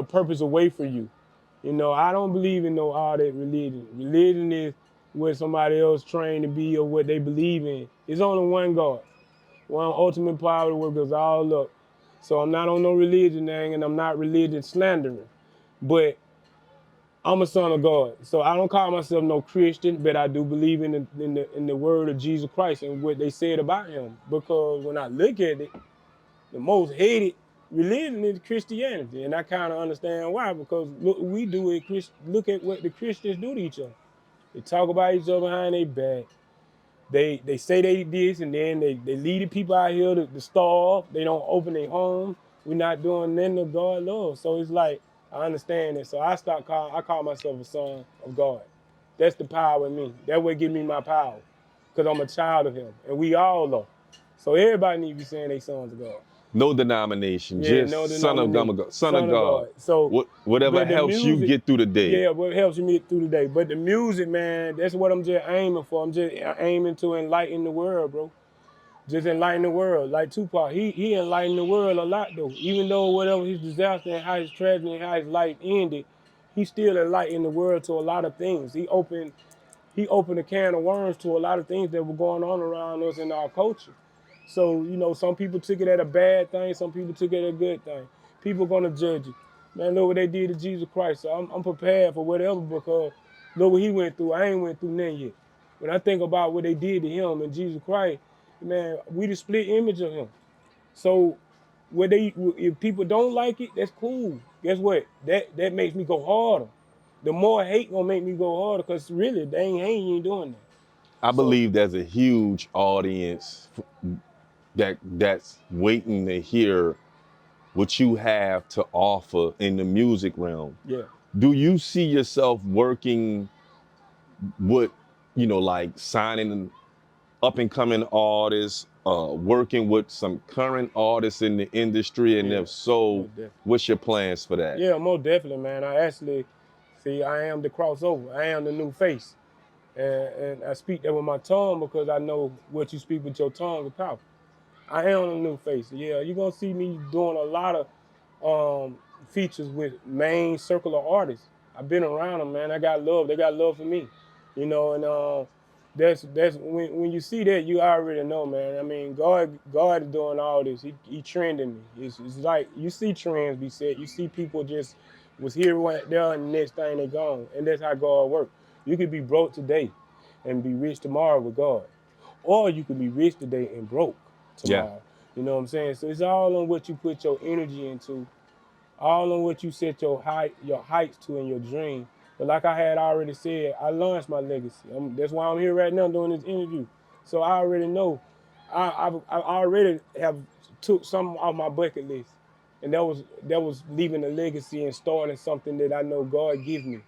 purpose away from you. You know, I don't believe in all that religion. Religion is what somebody else trained to be or what they believe in. It's only one God, one ultimate power that works all up. So I'm not on no religion thing, and I'm not religion slandering, but I'm a son of God. So I don't call myself no Christian, but I do believe in the word of Jesus Christ and what they said about him. Because when I look at it, the most hated religion is Christianity, and I kind of understand why. Because look, we do it. Look at what the Christians do to each other. They talk about each other behind their back. They say they this, and then they lead the people out here to starve. They don't open their homes. We're not doing nothing that God loves. So it's like, I understand it. So I call myself a son of God. That's the power in me. That way give me my power, because I'm a child of him, and we all are. So everybody needs to be saying they sons of God. No denomination, Yeah, just no son of denomination. God. Son of God. So whatever but the helps you music- get through the day. Yeah, what helps me get through the day. But the music, man, that's what I'm just aiming for. I'm just aiming to enlighten the world, bro. Just enlighten the world. Like Tupac, he enlightened the world a lot, though. Even though whatever his disaster and how his tragedy and how his life ended, he still enlightened the world to a lot of things. He opened he opened a can of worms to a lot of things that were going on around us in our culture. So, you know, some people took it as a bad thing, some people took it as a good thing. People gonna judge you. Man, look what they did to Jesus Christ. So I'm prepared for whatever, because look what he went through. I ain't went through nothing yet. When I think about what they did to him and Jesus Christ, man, we the split image of him. So if people don't like it, that's cool. Guess what? That makes me go harder. The more hate gonna make me go harder, because really, they ain't doing that. I So believe there's a huge audience that's waiting to hear what you have to offer in the music realm. yeah. Do you see yourself working with, like signing up and coming artists, working with some current artists in the industry? And Yeah, if so, most definitely. what's your plans for that? Yeah, most definitely, man. I actually see I am the crossover. I am the new face. And I speak that with my tongue, because I know what you speak with your tongue is powerful. I am the new face. Yeah, you're gonna see me doing a lot of features with main circle of artists. I've been around them, man. I got love. They got love for me, and that's when you see that, you already know, man. I mean, God is doing all this. He trending me. It's like you see trends be set. You see people just was here right there, and the next thing they gone, and that's how God works. You could be broke today, and be rich tomorrow with God, or you could be rich today and broke Yeah, tomorrow. You know what I'm saying? So it's all on what you put your energy into, all on what you set your heights to in your dream. But like I had already said, I launched my legacy. That's why I'm here right now doing this interview. So I already know. I already have took something off my bucket list, and that was leaving a legacy and starting something that I know God gives me.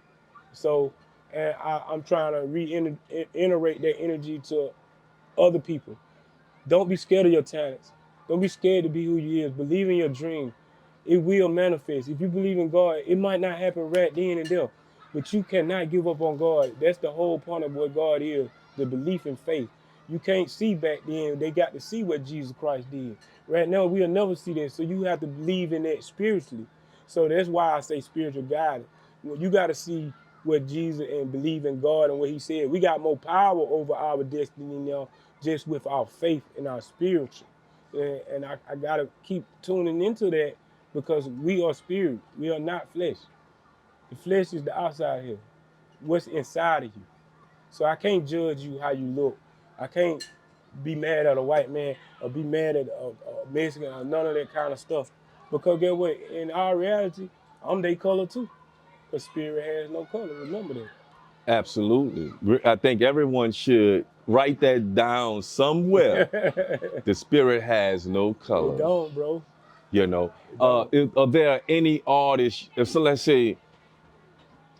So, and I'm trying to reiterate that energy to other people. Don't be scared of your talents. Don't be scared to be who you is. Believe in your dream. It will manifest. If you believe in God, it might not happen right then and there, but you cannot give up on God. That's the whole point of what God is, the belief and faith. You can't see back then. They got to see what Jesus Christ did. Right now, we'll never see that. So you have to believe in that spiritually. So that's why I say spiritual guidance. Well, you got to see what Jesus and believe in God and what he said. We got more power over our destiny now just with our faith and our spiritual. And I got to keep tuning into that, because we are spirit. We are not flesh. The flesh is the outside here. What's inside of you. So I can't judge you how you look. I can't be mad at a white man or be mad at a Mexican or none of that kind of stuff. Because get what? In our reality, I'm their color too. Because spirit has no color. Remember that. absolutely. I think everyone should write that down somewhere. The spirit has no It color. don't, bro. You know, It don't. are there any artists? So let's say,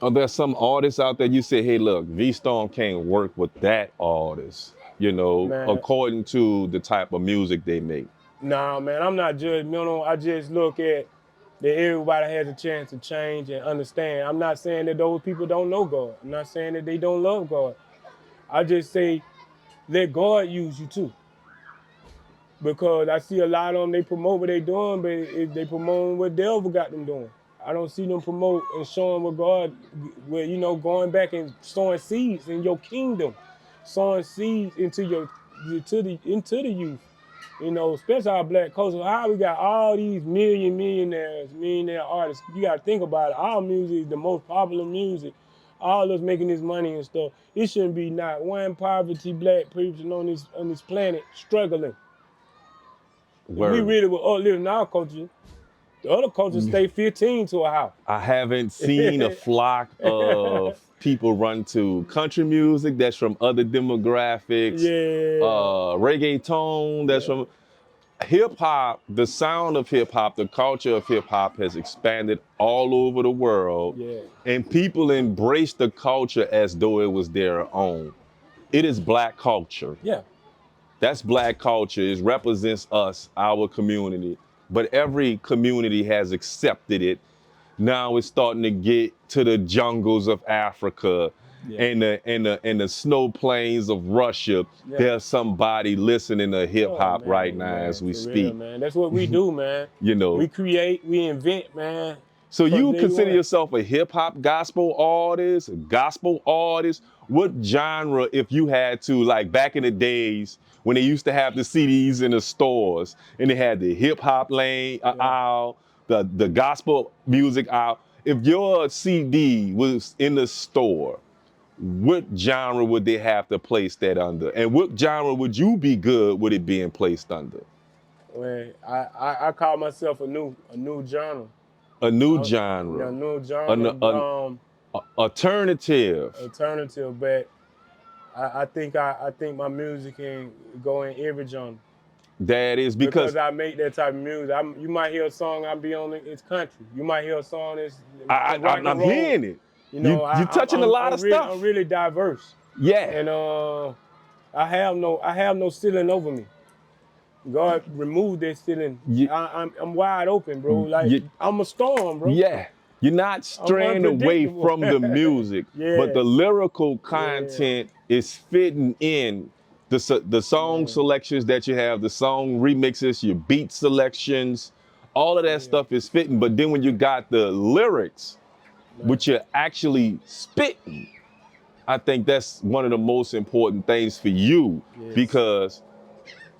are there some artists out there you say, hey, look, V Storm can't work with that artist? Man, according to the type of music they make. nah, man, I'm not judgmental. I just look at that everybody has a chance to change and understand. I'm not saying that those people don't know God. I'm not saying that they don't love God. I just say let God use you too. Because I see a lot of them, they promote what they doing, but they promoting what devil got them doing. I don't see them promote and showing what God, going back and sowing seeds in your kingdom, sowing seeds into the youth. Especially our black culture. How we got all these millionaire artists. You got to think about it. Our music is the most popular music. All us making this money and stuff. It shouldn't be not one poverty black person on this planet struggling. If we Word. really were uplifting our culture, the other cultures stay 15 to a house. I haven't seen a flock of people run to country music that's from other demographics, Yeah. reggaeton that's from hip hop. The sound of hip hop, the culture of hip hop has expanded all over the world, Yeah. and people embrace the culture as though it was their own. It is black culture. Yeah. That's black culture. It represents us, our community. But every community has accepted it. Now it's starting to get to the jungles of Africa Yeah. and the snow plains of Russia. Yeah. There's somebody listening to hip hop right now man, as we for real, speak. man. That's what we do, man. You know, We create, we invent, man. So you day consider one. yourself a hip hop gospel artist, a gospel artist? What genre, if you had to, like back in the days when they used to have the CDs in the stores and they had the hip hop lane aisle, the gospel music aisle. If your CD was in the store, what genre would they have to place that under? And what genre would you be good with it being placed under? Man, I call myself a new genre. A new A genre, new an, genre, alternative. alternative, but I think my music can go in every genre. That is Because because I make that type of music. You might hear a song I be on it's country. You might hear a song that's rock and I'm roll. hearing it. You know, You touching a lot of stuff. I'm really diverse. Yeah. And I have no ceiling over me. God removed that ceiling. You- I'm wide open, bro. Like you- I'm a storm, bro. Yeah. You're not straying away unpredictable. from the music, Yeah. but the lyrical content is fitting in the song selections that you have, the song remixes, your beat selections, all of that stuff is fitting. But then when you got the lyrics, which you're actually spitting, I think that's one of the most important things for you. Yes. Because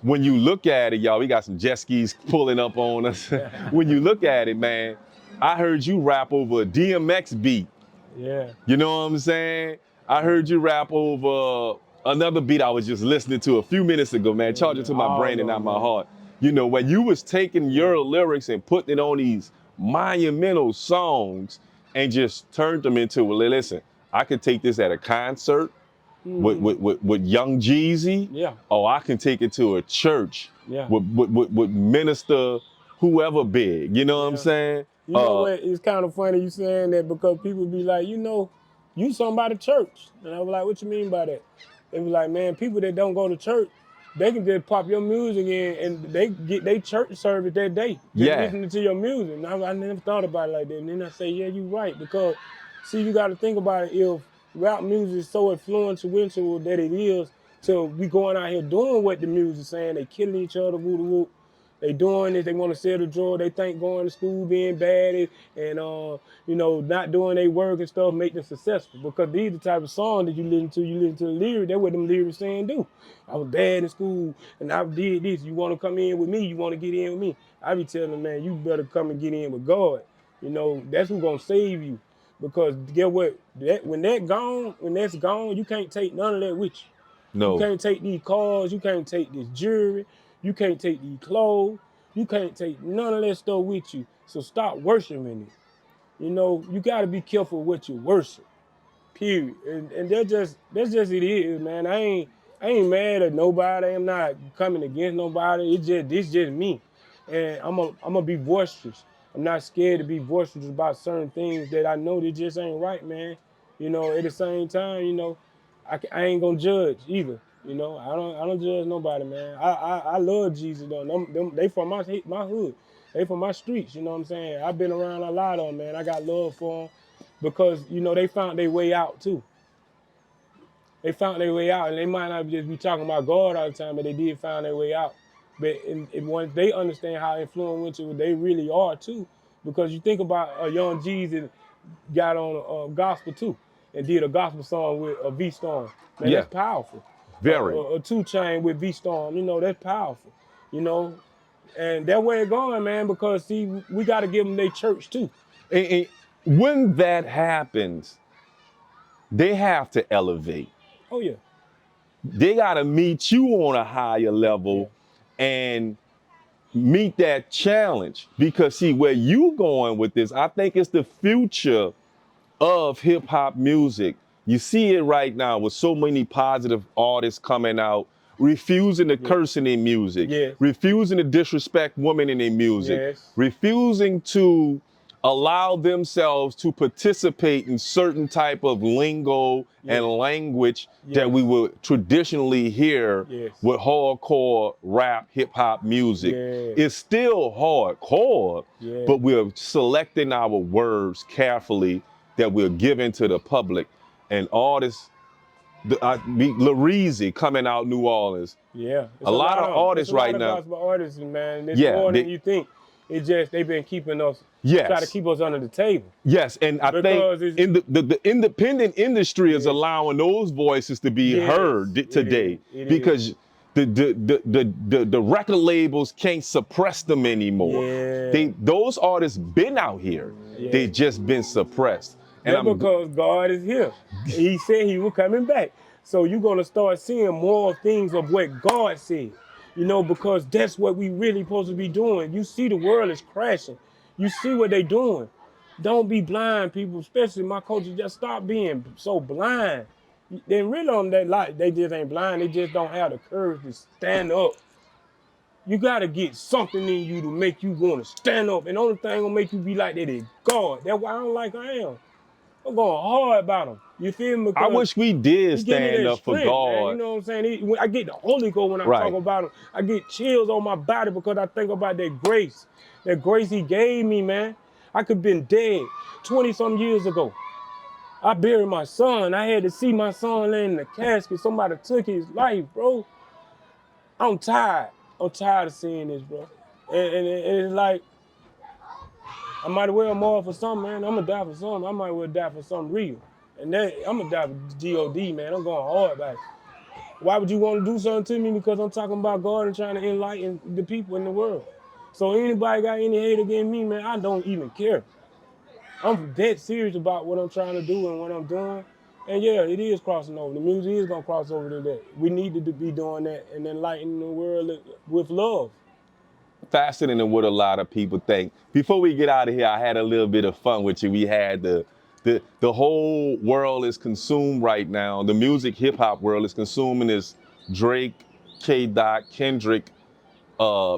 when you look at it, y'all, we got some jet skis pulling up on us. When you look at it, man, I heard you rap over a DMX beat. Yeah. You know what I'm saying? I heard you rap over another beat I was just listening to a few minutes ago, man. Charge it to my brain and not my heart. You know, when you was taking your lyrics and putting it on these monumental songs and just turned them into, well, listen, I could take this at a concert with Young Jeezy. Yeah. Or I can take it to a church Yeah. with minister whoever big. You know what I'm saying? You know what? It's kind of funny you saying that because people be like, you know, you something by the church. And I was like, what you mean by that? They was like, man, people that don't go to church, they can just pop your music in and they get their church service that day. Just listening to your music. And I never thought about it like that. And then I say, yeah, you're right. Because, see, you got to think about it. If rap music is so influential that it is, so we going out here doing what the music saying, they killing each other, woo-woo. They doing this, they want to sell the drug, they think going to school being bad and you know, not doing their work and stuff make them successful. Because these are the type of songs that you listen to the lyrics, that's what them lyrics saying do. I was bad in school and I did this, you want to come in with me, you want to get in with me. I be telling them, man, you better come and get in with God. You know, that's who's gonna save you. Because get what, when that's gone, you can't take none of that with you. No. You can't take these cars, you can't take this jewelry, you can't take these clothes, you can't take none of that stuff with you. So stop worshiping it. You know, you gotta be careful what you worship. Period. And that's just it is, man. I ain't mad at nobody. I'm not coming against nobody. It's just me. And I'm gonna be boisterous. I'm not scared to be boisterous about certain things that I know that just ain't right, man. You know, at the same time, you know, I ain't gonna judge either. You know, I don't judge nobody, man. I love Jesus though. They from my hood. They from my streets. You know what I'm saying? I've been around a lot of them, man. I got love for them because you know they found their way out too. They found their way out, and they might not just be talking about God all the time, but they did find their way out. But once they understand how influential they really are too, because you think about a Young Jesus got on a gospel too, and did a gospel song with a V Storm. Man, that's powerful. Very. A 2 Chainz with V Storm, you know, that's powerful. You know, and that way it going, man. Because see, we got to give them their church too. And when that happens, they have to elevate. Oh yeah. They got to meet you on a higher level and meet that challenge. Because see, where you going with this, I think it's the future of hip hop music. You see it right now with so many positive artists coming out, refusing to curse in their music, refusing to disrespect women in their music, refusing to allow themselves to participate in certain type of lingo and language that we would traditionally hear with hardcore rap, hip hop music. It's still hardcore, but we're selecting our words carefully that we're giving to the public. And artists, Lareezy coming out New Orleans. Yeah, a lot of artists right now. Gospel artists, man. It's more than you think. It's just they've been keeping us, Yes. try to keep us under the table. Yes, and I Because think it's- the independent industry is Yeah. allowing those voices to be Yes, heard it today is, it because the record labels can't suppress them anymore. Yeah. Those artists been out here. Yeah. They just been suppressed. And That's because God is here. He said he was coming back. So you're gonna start seeing more things of what God said. You know, because that's what we really supposed to be doing. You see the world is crashing. You see what they doing. Don't be blind, people, especially my coaches. Just stop being so blind. They really on that light. They just ain't blind. They just don't have the courage to stand up. You gotta get something in you to make you want to stand up. And the only thing gonna make you be like that is God. That's why I don't like I am. I'm going hard about him. You feel me? I wish we did he give me stand that up for strength, God. man. You know what I'm saying? I get the Holy Ghost when I Right. talk about him. I get chills on my body because I think about that grace he gave me, man. I could have been dead 20-some years ago. I buried my son. I had to see my son laying in the casket. Somebody took his life, bro. I'm tired. I'm tired of seeing this, bro. And it's like, I might as well more for something, man. I'm gonna die for something. I might as well die for something real. And that, I'm gonna die for God, man. I'm going hard about it. Why would you want to do something to me? Because I'm talking about God and trying to enlighten the people in the world. So anybody got any hate against me, man, I don't even care. I'm dead serious about what I'm trying to do and what I'm doing. And yeah, it is crossing over. The music is gonna cross over to that. We need to be doing that and enlightening the world with love. Faster than what a lot of people think. Before we get out of here, I had a little bit of fun with you. We had the whole world is consumed right now. The music hip hop world is consuming this Drake, K. Dot, Kendrick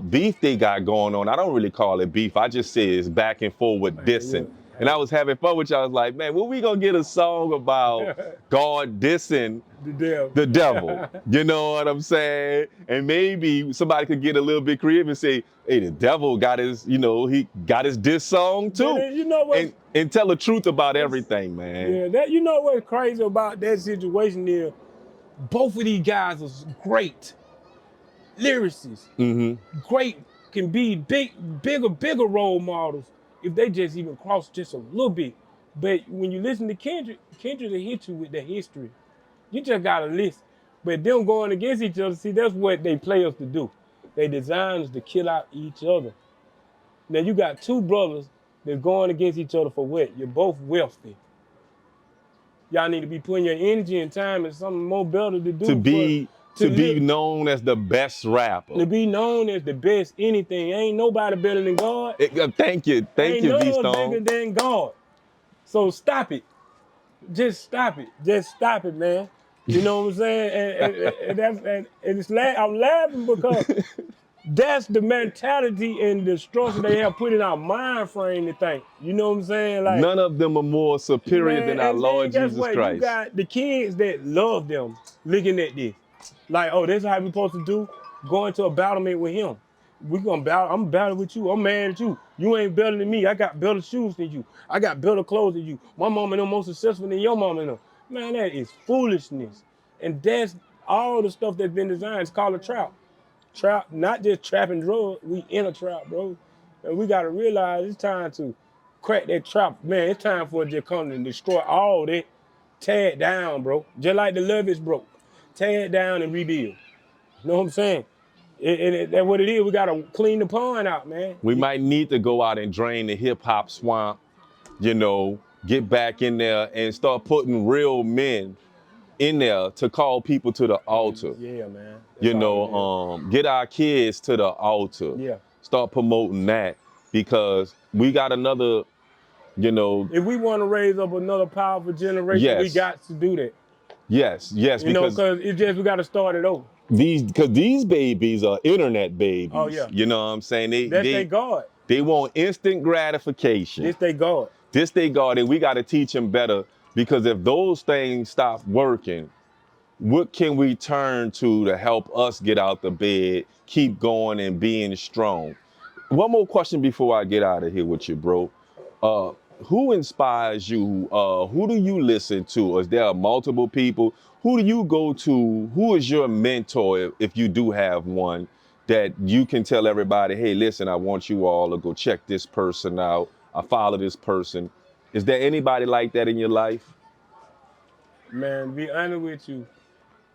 beef they got going on. I don't really call it beef. I just say it's back and forth with dissing. Yeah. And I was having fun with you. I was like, man, when we gonna get a song about God dissing the devil? You know what I'm saying? And maybe somebody could get a little bit creative and say, hey, the devil got his, he got his diss song too. Man, you know what? And tell the truth about everything, man. Yeah, that, you know what's crazy about that situation is both of these guys are great lyricists. Great, can be bigger role models if they just even cross just a little bit. But when you listen to Kendrick will hit you with the history. You just gotta listen. But them going against each other, see, that's what they play us to do. They design us to kill out each other. Now you got two brothers that's going against each other for what? You're both wealthy. Y'all need to be putting your energy and time in something more better to do. To be known as the best rapper. To be known as the best anything. Ain't nobody better than God. Thank you, Ain't no V one Stone. bigger than God. So stop it. Just stop it. Just stop it, man. You know what I'm saying? And it's I'm laughing because that's the mentality and the structure they have put in our mind frame to think. You know what I'm saying? Like, none of them are more superior man, than our and Lord then guess Jesus what? Christ. You got the kids that love them looking at this. Like, oh, this is how we supposed to do? Go into a battlement with him. We gonna battle, I'm battling with you, I'm mad at you. You ain't better than me. I got better shoes than you. I got better clothes than you. My mama them more successful than your mama them. Man, that is foolishness. And that's all the stuff that's been designed. It's called a trap. Trap, not just trapping drugs, we in a trap, bro. And we gotta realize it's time to crack that trap. Man, it's time for it to come and destroy all that. Tear it down, bro. Just like the Levitt broke. Tear it down and rebuild. You know what I'm saying? That's what it is. We gotta clean the pond out, man. We might need to go out and drain the hip hop swamp, get back in there and start putting real men in there to call people to the altar. Yeah, man. That's Get our kids to the altar. Yeah. Start promoting that because we got another, if we want to raise up another powerful generation, we Yes. got to do that. yes, Because it's just we gotta start it over. these babies are internet babies. Oh, yeah. You know what I'm saying? That's their God. They want instant gratification. This they God. This they God, and we got to teach them better because if those things stop working, what can we turn to help us get out the bed, keep going and being strong? One more question before I get out of here with you, bro. Who inspires you? Who do you listen to? Is there multiple people? Who do you go to? Who is your mentor if you do have one? that you can tell everybody, hey, listen, I want you all to go check this person out. I follow this person. Is there anybody like that in your life? Man, to be honest with you,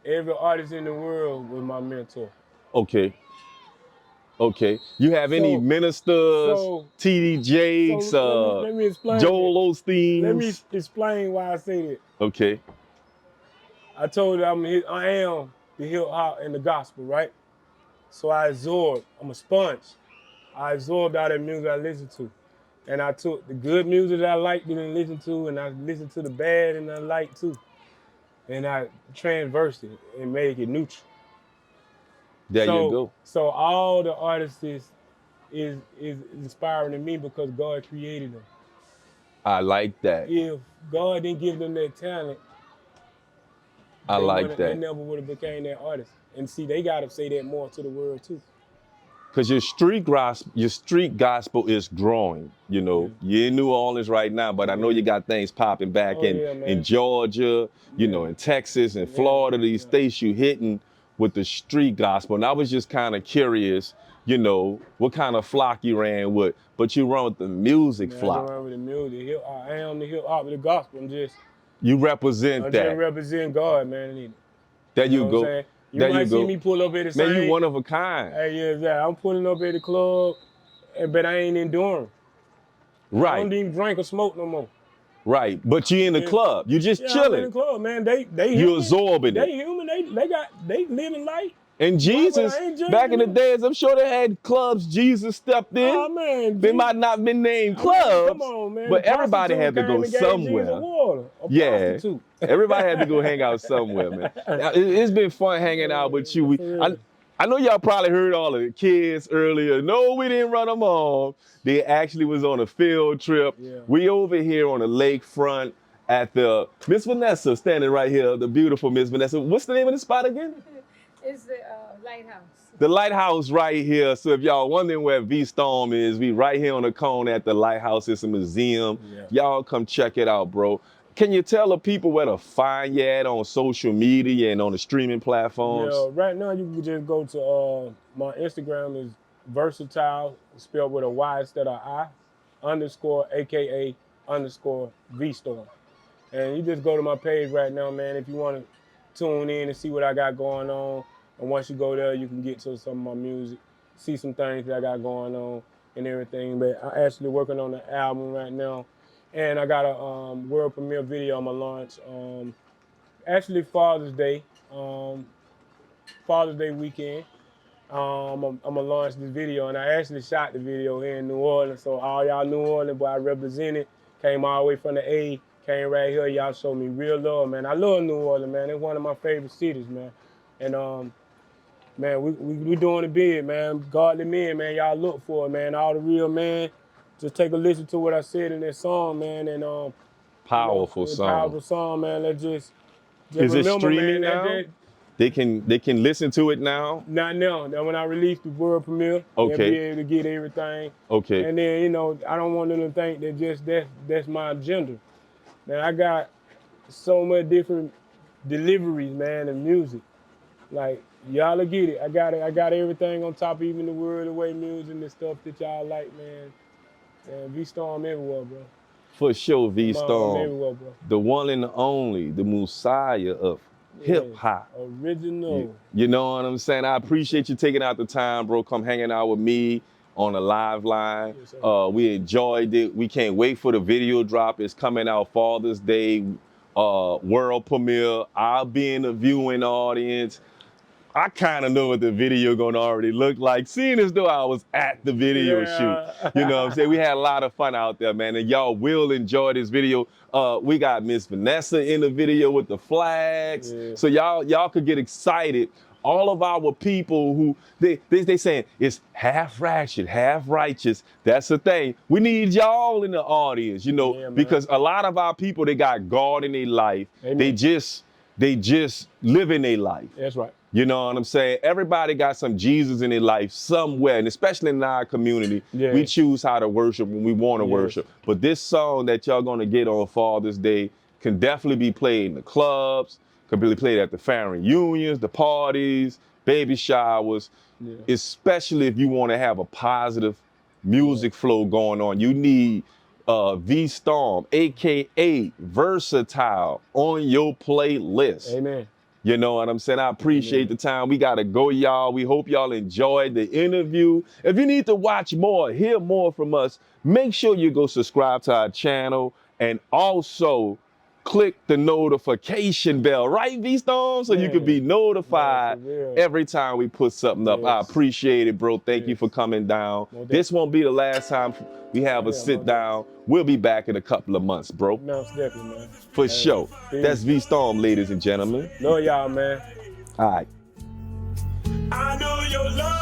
every artist in the world was my mentor. Okay. Okay. You have any So, ministers, so, TD Jakes, let me explain. Joel Let me Osteens? explain why I say that. Okay. I told you I am the hip hop and the gospel, right? So I absorb. I'm a sponge. I absorbed all that music I listened to. And I took the good music that I liked and listened to, and I listened to the bad and I liked too. And I transversed it and made it neutral. There you go. So all the artists is inspiring to me because God created them. I like that. If God didn't give them that talent, they never would have became that artist. And see, they gotta say that more to the world too. Because your street gospel is growing. You know, you're in New Orleans right now, but I know you got things popping back in Georgia, you know, in Texas and Florida, these states you hitting with the street gospel. And I was just kind of curious, you know, what kind of flock you ran with, but you run with the music flock. I run with the music. I am the hip hop with the gospel. You represent I that. just represent God, man. There you go. You might see me pull up at the same. Man, you one of a kind. Hey, yeah, I'm pulling up at the club, but I ain't enduring. Right. I don't even drink or smoke no more. Right, but you in the club. You just chilling. I'm in the club, man. They you absorbing it. They human. They living life. And Jesus, back in the days, I'm sure they had clubs. Jesus stepped in. Oh man, they might not been named clubs, come on, man. but everybody had to go somewhere. Yeah, everybody had to go hang out somewhere, man. It's been fun hanging out with you. I know y'all probably heard all of the kids earlier. No, we didn't run them off. They actually was on a field trip. Yeah. We over here on the lakefront at the Miss Vanessa standing right here, the beautiful Miss Vanessa. What's the name of the spot again? It's the Lighthouse. The Lighthouse right here. So if y'all wondering where V-Storm is, we right here on the cone at the Lighthouse. It's a museum. Yeah. Y'all come check it out, bro. Can you tell the people where to find you at on social media and on the streaming platforms? Yeah, right now you can just go to my Instagram is versatile, spelled with a Y instead of I, _, AKA _ V-Storm. And you just go to my page right now, man, if you want to tune in and see what I got going on. And once you go there, you can get to some of my music, see some things that I got going on and everything. But I'm actually working on an album right now. And I got a world premiere video I'm gonna launch. Actually Father's Day weekend. I'm gonna launch this video, and I actually shot the video here in New Orleans. So all y'all New Orleans, boy, I represented, came all the way from the A, came right here. Y'all showed me real love, man. I love New Orleans, man. It's one of my favorite cities, man. And man, we doing it big, man. Godly men, man. Y'all look for it, man. All the real men. Just take a listen to what I said in that song, man. And powerful song. Powerful song, man. Let's just is remember, it streaming man, now? They can listen to it now? Not now. Now when I release the world premiere, they'll be able to get everything. Okay. And then, you know, I don't want them to think that that's my agenda. Man, I got so much different deliveries, man, and music. Like, y'all will get it. I got everything on top, even the world away music and the stuff that y'all like, man. And V-Storm everywhere, bro. For sure, V-Storm. Everywhere, bro. The one and the only, the Messiah of hip-hop. Original. You know what I'm saying? I appreciate you taking out the time, bro. Come hanging out with me on a live line. Yes, we enjoyed it. We can't wait for the video drop. It's coming out Father's Day, world premiere. I'll be in the viewing audience. I kind of know what the video gonna already look like, seeing as though I was at the video shoot. You know what I'm saying? We had a lot of fun out there, man, and y'all will enjoy this video. We got Miss Vanessa in the video with the flags. Yeah. So y'all could get excited. All of our people who, they saying it's half ratchet, half righteous. That's the thing. We need y'all in the audience, you know, because a lot of our people, they got God in their life. Amen. They just live in their life. That's right. You know what I'm saying? Everybody got some Jesus in their life somewhere, and especially in our community, we choose how to worship when we want to worship. But this song that y'all gonna get on Father's Day can definitely be played in the clubs, can be played at the family reunions, the parties, baby showers, especially if you want to have a positive music flow going on. You need V-Storm, aka Versatile, on your playlist. Amen. You know what I'm saying? I appreciate the time. We got to go, y'all. We hope y'all enjoyed the interview. If you need to watch more, hear more from us, make sure you go subscribe to our channel and also click the notification bell, right, V-Storm? So you can be notified every time we put something up. I appreciate it, bro. Thank you for coming down. This won't be the last time we have a sit down. We'll be back in a couple of months, bro. Most definitely, man. For sure. That's V-Storm, ladies and gentlemen. Know y'all, man. All right. I know your love.